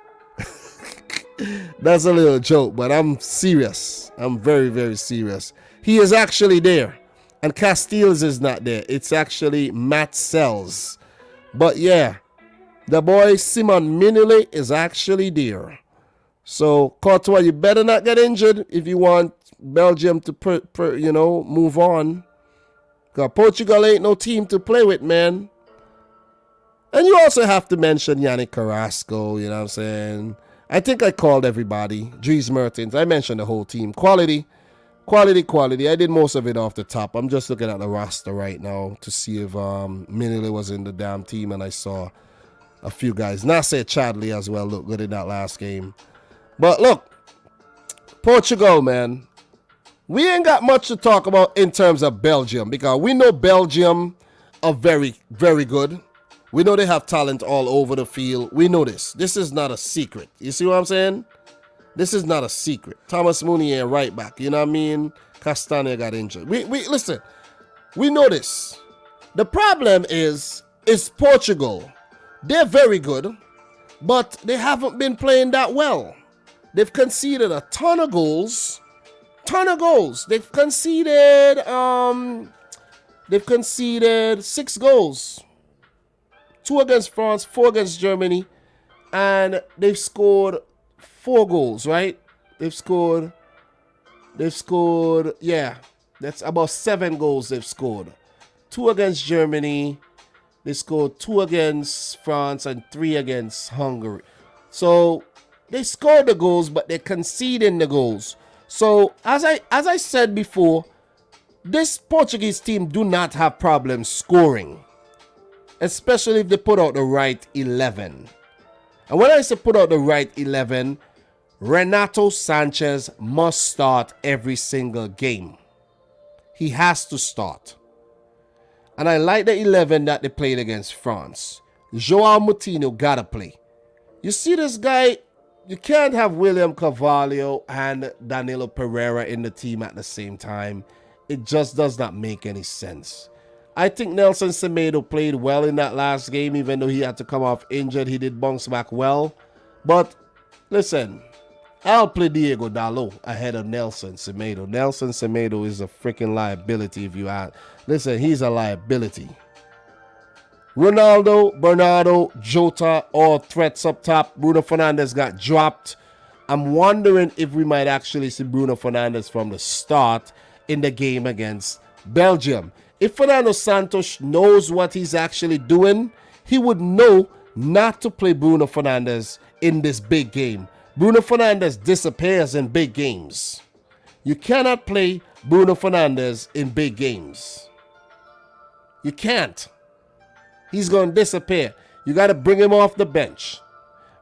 That's a little joke, but I'm serious. I'm very, very serious. He is actually there, and Castiles is not there. It's actually Matt Sells. But yeah, the boy Simon Mignolet is actually there. So Courtois, you better not get injured if you want Belgium to move on. Because Portugal ain't no team to play with, man. And you also have to mention Yannick Carrasco, you know what I'm saying? I think I called everybody. Dries Mertens. I mentioned the whole team. Quality. I did most of it off the top. I'm just looking at the roster right now to see if Mignolet was in the damn team, and I saw a few guys. Nasser Chadli as well looked good in that last game. But look, Portugal, man. We ain't got much to talk about in terms of Belgium, because we know Belgium are very, very good. We know they have talent all over the field. We know this. This is not a secret. You see what I'm saying? This is not a secret. Thomas Meunier right back. You know what I mean? Castagne got injured. We listen. We know this. The problem is Portugal. They're very good, but they haven't been playing that well. They've conceded a ton of goals. They've conceded 6 goals. 2 against France, 4 against Germany, and they've scored 4 goals, right? They've scored, yeah, that's about 7 goals they've scored. 2 against Germany, They scored 2 against France and 3 against Hungary. So they scored the goals, but they're conceding the goals. So as I said before, this Portuguese team do not have problems scoring, especially if they put out the right 11. And when I say put out the right 11, Renato Sanchez must start every single game. He has to start. And I like the 11 that they played against France. Joao Moutinho gotta play. You see this guy, you can't have William Carvalho and Danilo Pereira in the team at the same time. It just does not make any sense. I think Nelson Semedo played well in that last game, even though he had to come off injured. He did bounce back well. But listen, I'll play Diego Dalot ahead of Nelson Semedo. Nelson Semedo is a freaking liability if you ask. Listen, he's a liability. Ronaldo, Bernardo, Jota, all threats up top. Bruno Fernandes got dropped. I'm wondering if we might actually see Bruno Fernandes from the start in the game against Belgium. If Fernando Santos knows what he's actually doing, he would know not to play Bruno Fernandes in this big game. Bruno Fernandes disappears in big games. You cannot play Bruno Fernandes in big games. You can't. He's going to disappear. You got to bring him off the bench.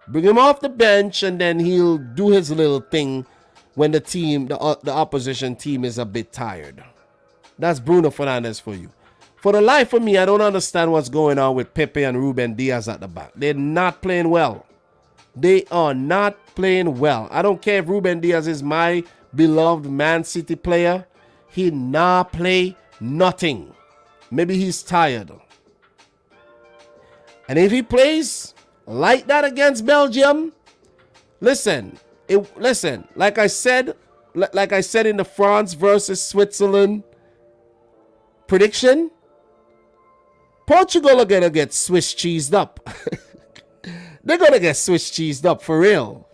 Bring him off the bench, and then he'll do his little thing when the team, the opposition team, is a bit tired. That's Bruno Fernandes for you. For the life of me, I don't understand what's going on with Pepe and Ruben Diaz at the back. They're not playing well. They are not playing well. I don't care if Ruben Diaz is my beloved Man City player. He not play nothing. Maybe he's tired. And if he plays like that against Belgium, listen, like I said in the France versus Switzerland prediction, Portugal are gonna get Swiss cheesed up. They're gonna get Swiss cheesed up for real.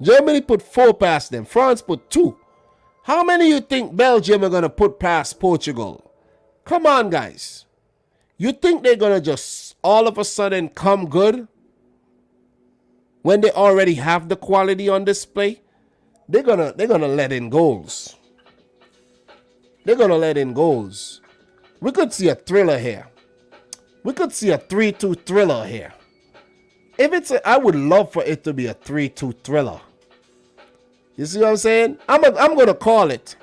Germany put 4 past them. France put 2. How many you think Belgium are gonna put past Portugal? Come on, guys. You think they're gonna just all of a sudden come good when they already have the quality on display? They're gonna let in goals. They're gonna let in goals. We could see a thriller here. We could see a 3-2 thriller here. I would love for it to be a 3-2 thriller. You see what I'm saying? I'm gonna call it.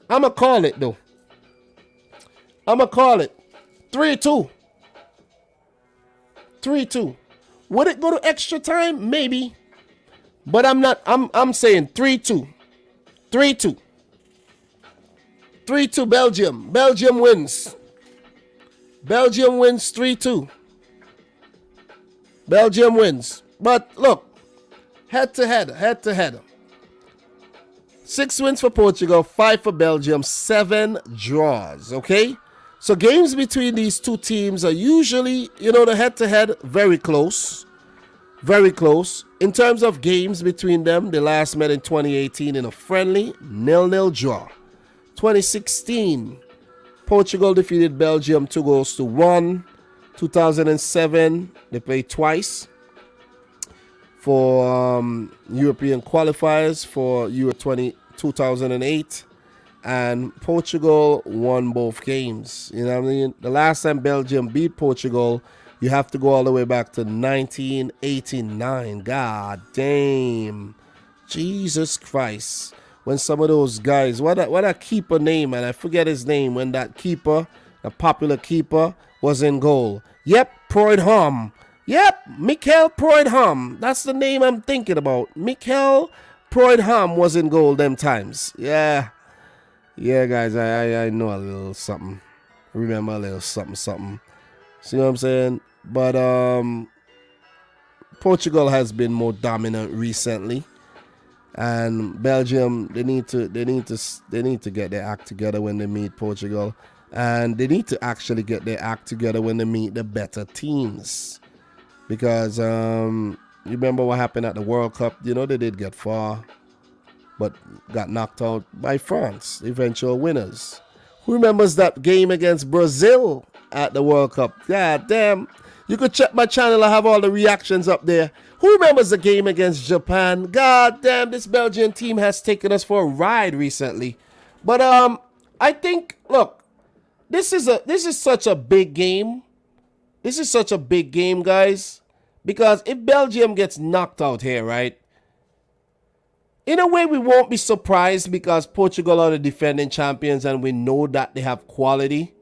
I'm gonna call it though. I'm gonna call it 3-2. 3-2. Would it go to extra time? Maybe. But I'm saying 3-2. 3-2. 3-2 Belgium. Belgium wins. Belgium wins 3-2. Belgium wins. But look, head to head. 6 wins for Portugal, 5 for Belgium, 7 draws. Okay? So games between these two teams are usually, the head-to-head, very close. Very close. In terms of games between them, they last met in 2018 in a friendly 0-0 draw. 2016, Portugal defeated Belgium 2-1. 2007, they played twice for European qualifiers for Euro 2008. And Portugal won both games. You know what I mean? The last time Belgium beat Portugal, you have to go all the way back to 1989. God damn. Jesus Christ. When some of those guys, what a keeper name, and I forget his name, when that keeper, the popular keeper, was in goal. Yep, Prudhomme. Yep, Michael Prudhomme. That's the name I'm thinking about. Michael Prudhomme was in goal them times. Yeah. Yeah, guys, I know a little something. Remember a little something. See what I'm saying? But Portugal has been more dominant recently, and Belgium they need to get their act together when they meet Portugal, and they need to actually get their act together when they meet the better teams, because you remember what happened at the World Cup? They did get far, but got knocked out by France, the eventual winners. Who remembers that game against Brazil at the World Cup. God damn. You could check my channel. I have all the reactions up there. Who remembers the game against Japan? God damn, this Belgian team has taken us for a ride recently. But I think, look, this is such a big game. This is such a big game, guys. Because if Belgium gets knocked out here, right? In a way, we won't be surprised because Portugal are the defending champions and we know that they have quality.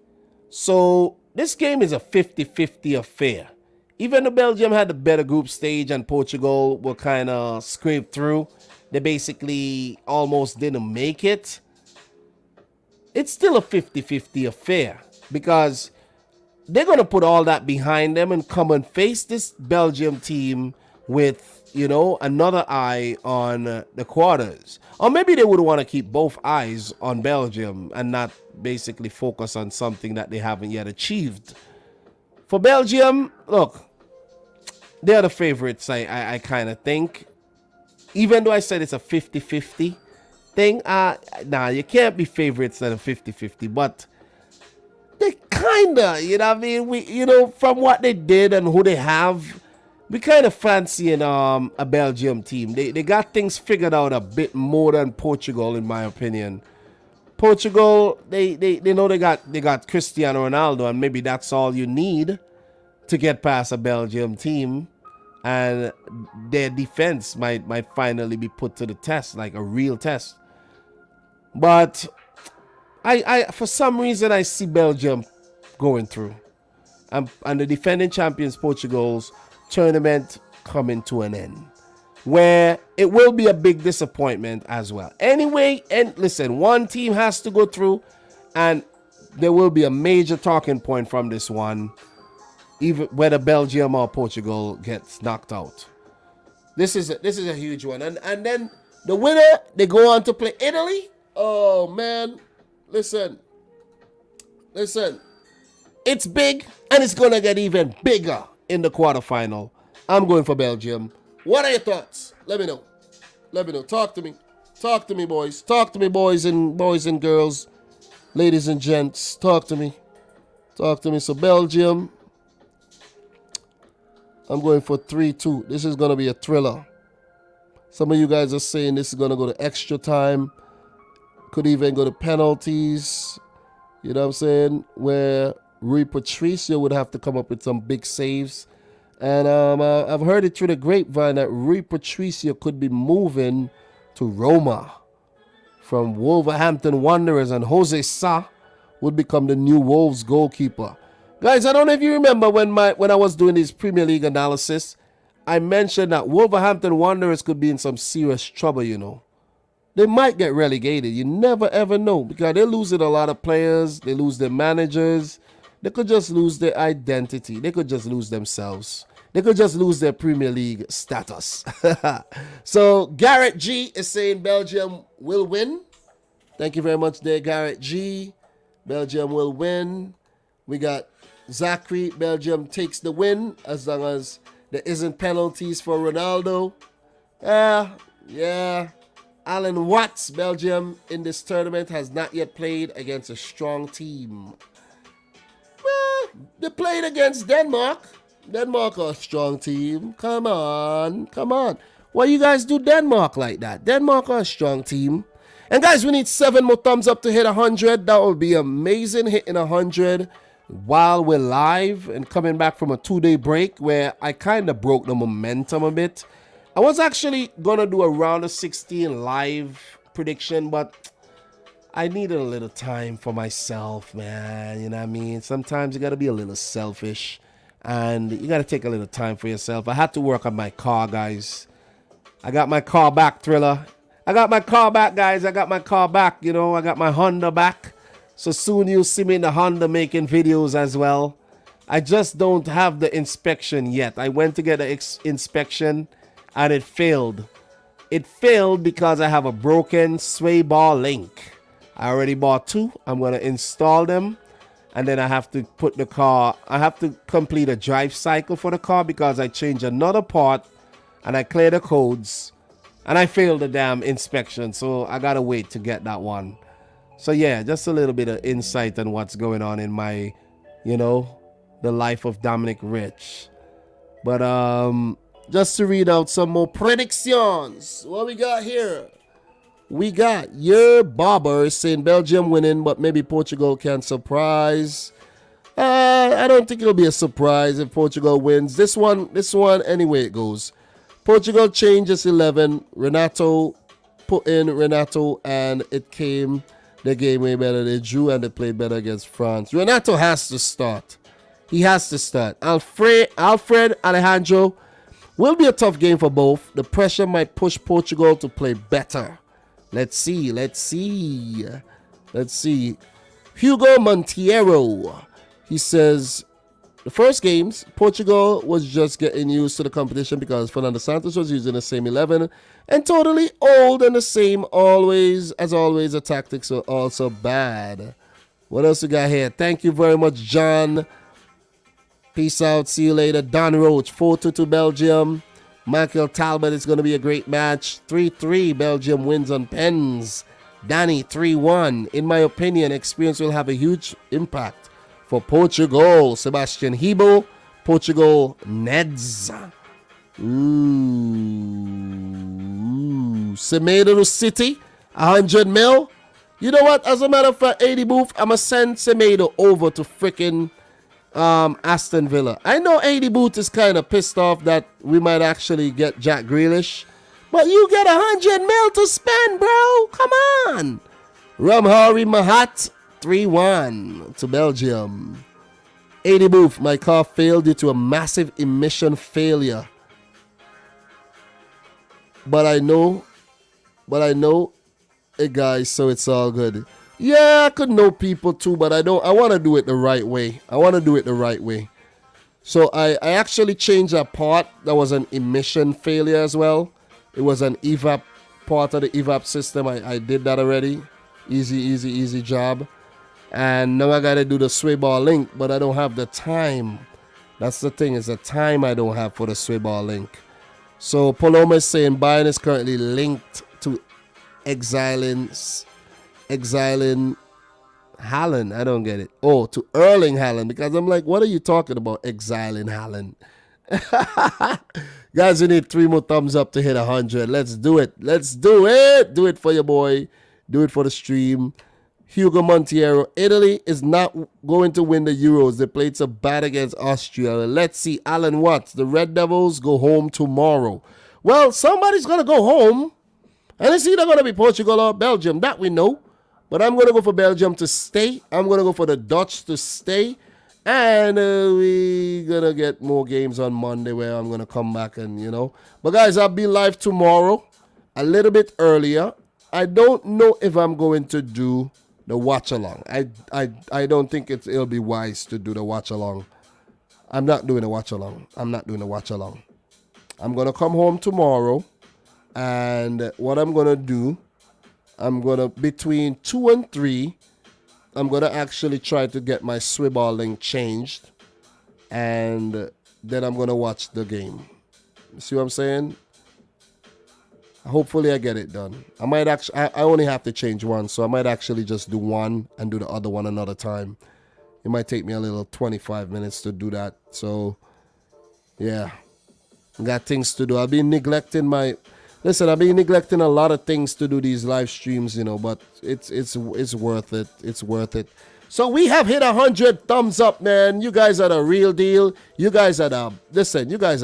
So this game is a 50-50 affair. Even though Belgium had the better group stage and Portugal were kind of scraped through, they basically almost didn't make it. It's still a 50-50 affair because they're going to put all that behind them and come and face this Belgium team with, you know, another eye on the quarters. Or maybe they would want to keep both eyes on Belgium and not basically focus on something that they haven't yet achieved. For Belgium, look, they're the favorites, I kind of think. Even though I said it's a 50-50 thing, nah, you can't be favorites at a 50-50, but they kind of, you know what I mean? We, you know, from what they did and who they have, we kind of fancying a Belgium team. They got things figured out a bit more than Portugal, in my opinion. Portugal, they know they got Cristiano Ronaldo, and maybe that's all you need to get past a Belgium team, and their defense might finally be put to the test, like a real test. But I for some reason I see Belgium going through, and the defending champions Portugal's tournament coming to an end, where it will be a big disappointment as well. Anyway, and listen, one team has to go through, and there will be a major talking point from this one, even whether Belgium or Portugal gets knocked out. This is a huge one, and then the winner, they go on to play Italy. Oh man, listen, it's big, and it's gonna get even bigger in the quarterfinal. I'm going for Belgium. What are your thoughts? Let me know. Talk to me, boys. Talk to me, boys and girls, ladies and gents. Talk to me. So Belgium, I'm going for 3-2. This is gonna be a thriller. Some of you guys are saying this is gonna go to extra time. Could even go to penalties. You know what I'm saying? Where Rui Patricio would have to come up with some big saves. And I've heard it through the grapevine that Rui Patricio could be moving to Roma from Wolverhampton Wanderers, and Jose Sa would become the new Wolves goalkeeper. Guys, I don't know if you remember when I was doing this Premier League analysis, I mentioned that Wolverhampton Wanderers could be in some serious trouble, you know. They might get relegated. You never ever know, because they're losing a lot of players. They lose their managers. They could just lose their identity. They could just lose themselves. They could just lose their Premier League status. So Garrett G is saying Belgium will win. Thank you very much there, Garrett G. Belgium will win. We got Zachary. Belgium takes the win as long as there isn't penalties for Ronaldo. Yeah. Alan Watts, Belgium in this tournament has not yet played against a strong team. Well, they played against Denmark. Denmark are a strong team. Come on. Why you guys do Denmark like that? Denmark are a strong team. And guys, we need 7 more thumbs up to hit 100. That would be amazing, hitting 100 while we're live and coming back from a 2-day break where I kind of broke the momentum a bit. I was actually going to do a round of 16 live prediction, but I needed a little time for myself, man. You know what I mean? Sometimes you got to be a little selfish and you got to take a little time for yourself. I had to work on my car, guys. I got my car back, Thriller. I got my car back, guys. I got my car back, you know. I got my Honda back. So soon you'll see me in the Honda making videos as well. I just don't have the inspection yet. I went to get an inspection and it failed. It failed because I have a broken sway bar link. I already bought 2. I'm going to install them. And then I have to put the car, I have to complete a drive cycle for the car because I changed another part and I cleared the codes. And I failed the damn inspection. So I got to wait to get that one. So yeah, just a little bit of insight on what's going on in my you know, the life of Dominic Rich. But just to read out some more predictions. What we got here? We got your Barber saying Belgium winning, but maybe Portugal can surprise. I don't think it'll be a surprise if Portugal wins. This one, anyway it goes. Portugal changes 11. Renato put in Renato, and it came the game way better. They drew and they played better against France. Renato has to start. He has to start. Alfred Alejandro will be a tough game for both. The pressure might push Portugal to play better. Let's see. Hugo Monteiro. He says, the first games, Portugal was just getting used to the competition because Fernando Santos was using the same 11 and totally old and the same as always, the tactics were also bad. What else we got here? Thank you very much, John. Peace out. See you later. Don Roach, 4-2 Belgium. Michael Talbot, it's going to be a great match. 3-3, Belgium wins on pens. Danny, 3-1. In my opinion, experience will have a huge impact for Portugal. Sebastian Hebo, Portugal Neds. Semedo City, 100 mil. You know what? As a matter of fact, 80 Booth, I'm going to send Semedo over to freaking Aston Villa. I know 80 Booth is kind of pissed off that we might actually get Jack Grealish, but you get 100 mil to spend, bro. Come on. Ramhari Mahat, 3-1 to Belgium. 80 Booth, my car failed due to a massive emission failure. But I know it, guys, so it's all good. Yeah, I could know people too, but I want to do it the right way. So I actually changed a part that was an emission failure as well. It was an evap part of the evap system. I did that already. Easy job. And now I got to do the sway ball link, but I don't have the time. That's the thing, is the time I don't have for the sway ball link. So Paloma is saying Bayern is currently linked to exiling Haaland. I don't get it. Oh, to Erling Haaland, because I'm like, what are you talking about, exiling Haaland? Guys, we need 3 more thumbs up to hit 100. Let's do it. Do it for your boy. Do it for the stream. Hugo Montiero, Italy is not going to win the Euros. They played so bad against Austria. Let's see. Alan Watts, the Red Devils go home tomorrow. Well, somebody's going to go home. And it's either going to be Portugal or Belgium. That we know. But I'm going to go for Belgium to stay. I'm going to go for the Dutch to stay. And we're going to get more games on Monday where I'm going to come back and, But, guys, I'll be live tomorrow a little bit earlier. I don't know if I'm going to do the watch-along. I don't think it'll be wise to do the watch-along. I'm not doing a watch-along. I'm going to come home tomorrow. And what I'm going to do, between 2 and 3, I'm going to actually try to get my swiball link changed. And then I'm going to watch the game. See what I'm saying? Hopefully I get it done. I only have to change one, so I might actually just do one and do the other one another time. It might take me a little 25 minutes to do that. So, yeah. I got things to do. I've been neglecting a lot of things to do these live streams, but it's worth it. It's worth it. So we have hit 100 thumbs up, man. You guys are the real deal. You guys are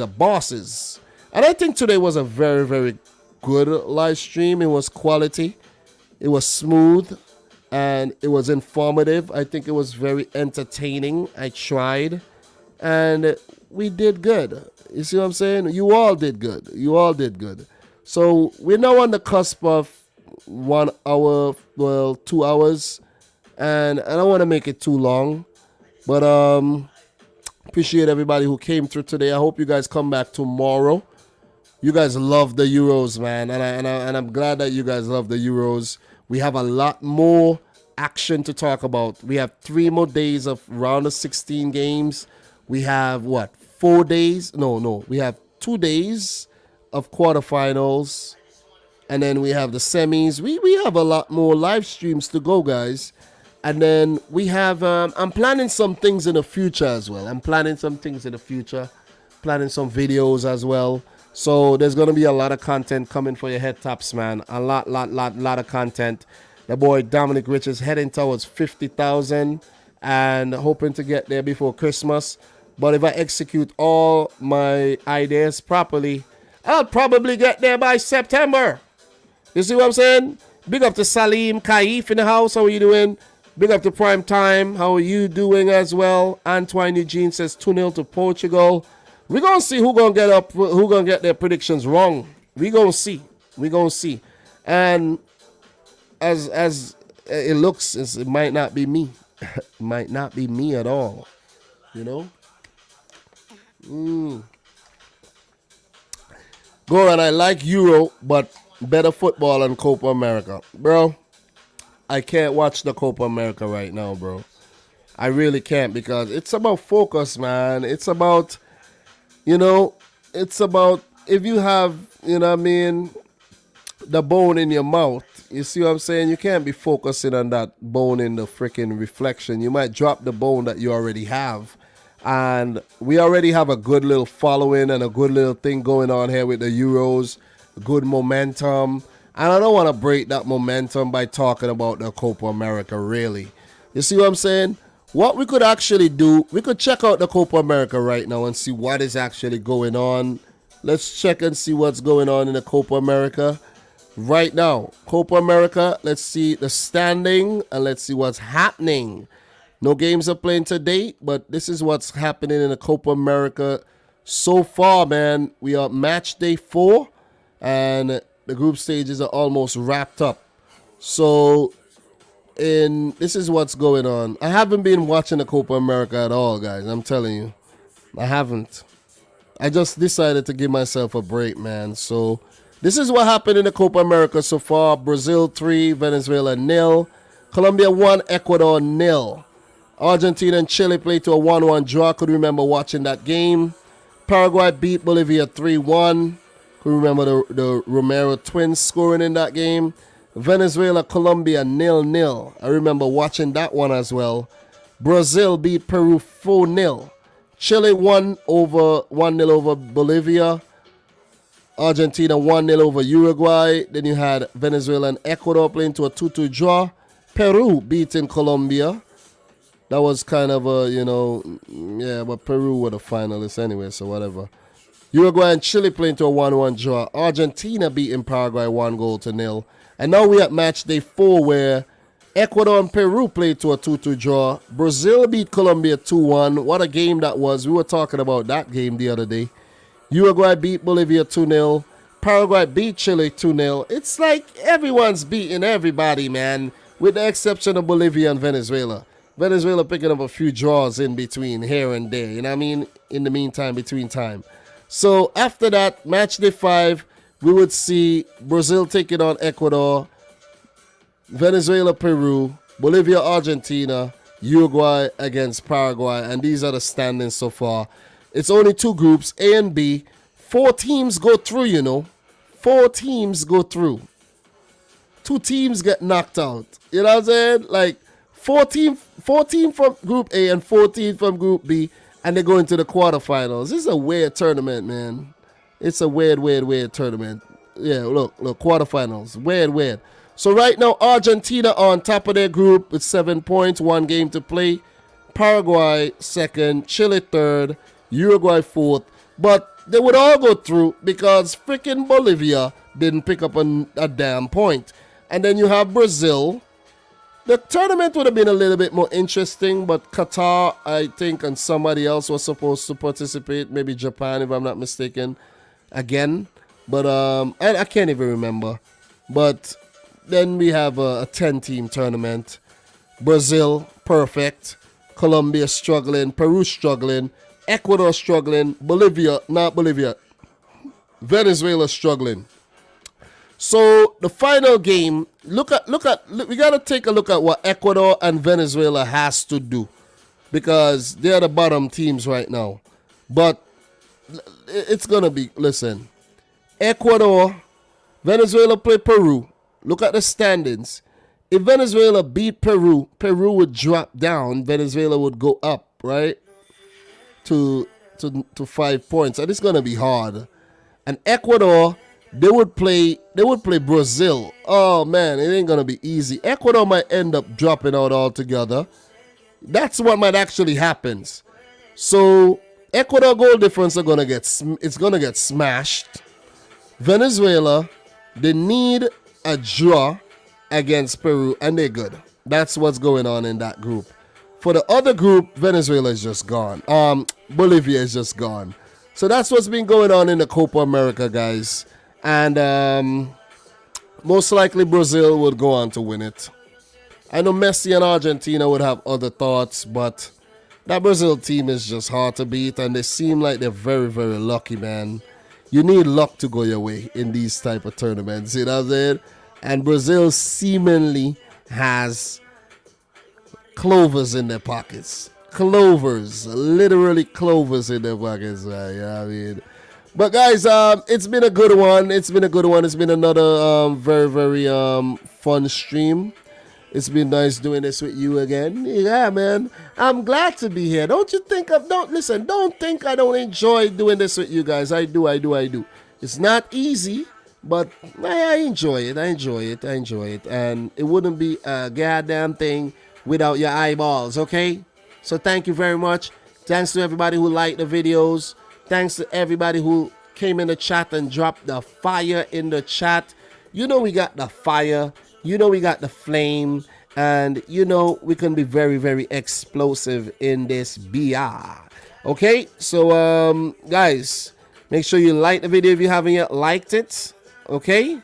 bosses. And I think today was a very, very good live stream. It was quality. It was smooth. And it was informative. I think it was very entertaining. I tried. And we did good. You see what I'm saying? You all did good. So we're now on the cusp of 1 hour, 2 hours. And I don't want to make it too long. But appreciate everybody who came through today. I hope you guys come back tomorrow. You guys love the Euros, man. And I'm glad that you guys love the Euros. We have a lot more action to talk about. We have 3 more days of round of 16 games. We have, 4 days? No. We have 2 days of quarterfinals. And then we have the semis. We have a lot more live streams to go, guys. And then we have, I'm planning some things in the future as well. Planning some videos as well. So there's going to be a lot of content coming for your head tops, man. A lot of content. The boy Dominic Rich is heading towards 50,000 and hoping to get there before Christmas. But if I execute all my ideas properly, I'll probably get there by September. You see what I'm saying? Big up to Salim Kaif in the house. How are you doing? Big up to Prime Time. How are you doing as well? Antoine Eugene says 2-0 to Portugal. We're going to see who going to get their predictions wrong. We're going to see. And as it looks, it might not be me. It might not be me at all. You know? Goran, I like Euro, but better football than Copa America. Bro, I can't watch the Copa America right now, bro. I really can't because it's about focus, man. It's about, if you have, the bone in your mouth. You see what I'm saying? You can't be focusing on that bone in the freaking reflection. You might drop the bone that you already have. And we already have a good little following and a good little thing going on here with the Euros. Good momentum. And I don't want to break that momentum by talking about the Copa America, really. You see what I'm saying? What we could actually do, we could check out the Copa America right now and see what is actually going on. Let's check and see what's going on in the Copa America right now. Copa America, let's see the standing and let's see what's happening. No games are playing today, but this is what's happening in the Copa America so far, man. We are match day 4, and the group stages are almost wrapped up. So, this is what's going on. I haven't been watching the Copa America at all, guys. I'm telling you. I haven't. I just decided to give myself a break, man. So, this is what happened in the Copa America so far. Brazil 3, Venezuela 0. Colombia 1, Ecuador 0. Argentina and Chile played to a 1-1 draw. Could remember watching that game. Paraguay beat Bolivia 3-1. Could remember the Romero twins scoring in that game. Venezuela, Colombia 0-0. I remember watching that one as well. Brazil beat Peru 4-0. Chile 1-0 over Bolivia. Argentina 1-0 over Uruguay. Then you had Venezuela and Ecuador playing to a 2-2 draw. Peru beating Colombia. That was kind of a, but Peru were the finalists anyway, so whatever. Uruguay and Chile playing to a 1-1 draw. Argentina beating Paraguay 1-0. And now we're at match day 4 where Ecuador and Peru played to a 2-2 draw. Brazil beat Colombia 2-1. What a game that was. We were talking about that game the other day. Uruguay beat Bolivia 2-0. Paraguay beat Chile 2-0. It's like everyone's beating everybody, man, with the exception of Bolivia and Venezuela. Venezuela picking up a few draws in between here and there. You know what I mean? In the meantime, between time. So after that, match day 5, we would see Brazil taking on Ecuador, Venezuela, Peru, Bolivia, Argentina, Uruguay against Paraguay. And these are the standings so far. It's only 2 groups, A and B. 4 teams go through, 4 teams go through. 2 teams get knocked out. You know what I'm saying? Like, 14 from Group A and 14 from Group B, and they go into the quarterfinals. This is a weird tournament, man. It's a weird tournament. Yeah, look, quarterfinals. Weird. So right now, Argentina are on top of their group with 7 points, 1 game to play. Paraguay 2nd, Chile 3rd, Uruguay 4th. But they would all go through because freaking Bolivia didn't pick up a damn point. And then you have Brazil. The tournament would have been a little bit more interesting, but Qatar, I think, and somebody else was supposed to participate. Maybe Japan, if I'm not mistaken, again. But I can't even remember. But then we have a 10-team tournament. Brazil, perfect. Colombia struggling. Peru struggling. Ecuador struggling. Venezuela struggling. So the final game, we got to take a look at what Ecuador and Venezuela has to do because they're the bottom teams right now. But it's going to be, listen, Ecuador, Venezuela play Peru. Look at the standings. if Venezuela beat Peru, Peru would drop down, Venezuela would go up, right? To 5 points. And it's gonna be hard. And Ecuador, they would play Brazil. Oh man, it ain't gonna be easy. Ecuador might end up dropping out altogether. That's what might actually happen. So Ecuador goal difference are gonna get smashed. Venezuela, they need a draw against Peru, and they're good. That's what's going on in that group. For the other group, Venezuela is just gone. Bolivia is just gone. So that's what's been going on in the Copa America, guys. And most likely Brazil would go on to win it. I know Messi and Argentina would have other thoughts, but that Brazil team is just hard to beat, and they seem like they're very, very lucky, man. You need luck to go your way in these type of tournaments, you know what I'm saying? And Brazil seemingly has clovers in their pockets. Clovers, literally clovers in their pockets, man. You know what I mean? But guys, it's been a good one. It's been another very, very fun stream. It's been nice doing this with you again. Yeah, man. I'm glad to be here. Don't think I don't enjoy doing this with you guys. I do. It's not easy, but I enjoy it. And it wouldn't be a goddamn thing without your eyeballs, okay? So thank you very much. Thanks to everybody who liked the videos. Thanks to everybody who came in the chat and dropped the fire in the chat. You know we got the fire. You know we got the flame. And you know we can be very, very explosive in this BR. Okay? So, guys, make sure you like the video if you haven't yet liked it. Okay?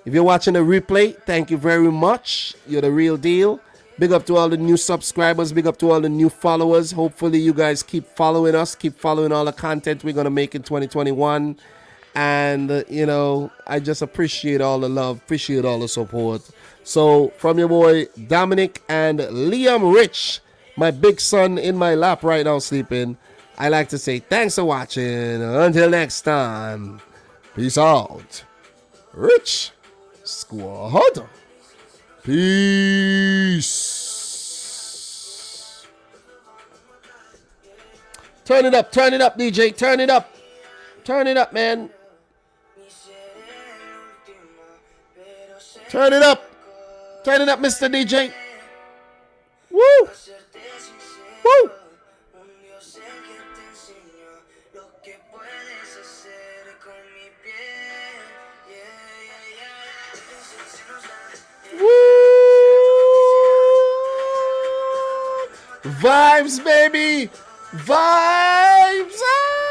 If you're watching the replay, thank you very much. You're the real deal. Big up to all the new subscribers. Big up to all the new followers. Hopefully you guys keep following us. Keep following all the content we're going to make in 2021. And, you know, I just appreciate all the love. Appreciate all the support. So, from your boy, Dominic and Liam Rich, my big son in my lap right now sleeping, I like to say thanks for watching. Until next time, peace out. Rich Squad. Peace. Turn it up, DJ. Turn it up, man. Turn it up, Mr. DJ. Woo! Woo! Woo! Vibes, baby! Vibes! Ah!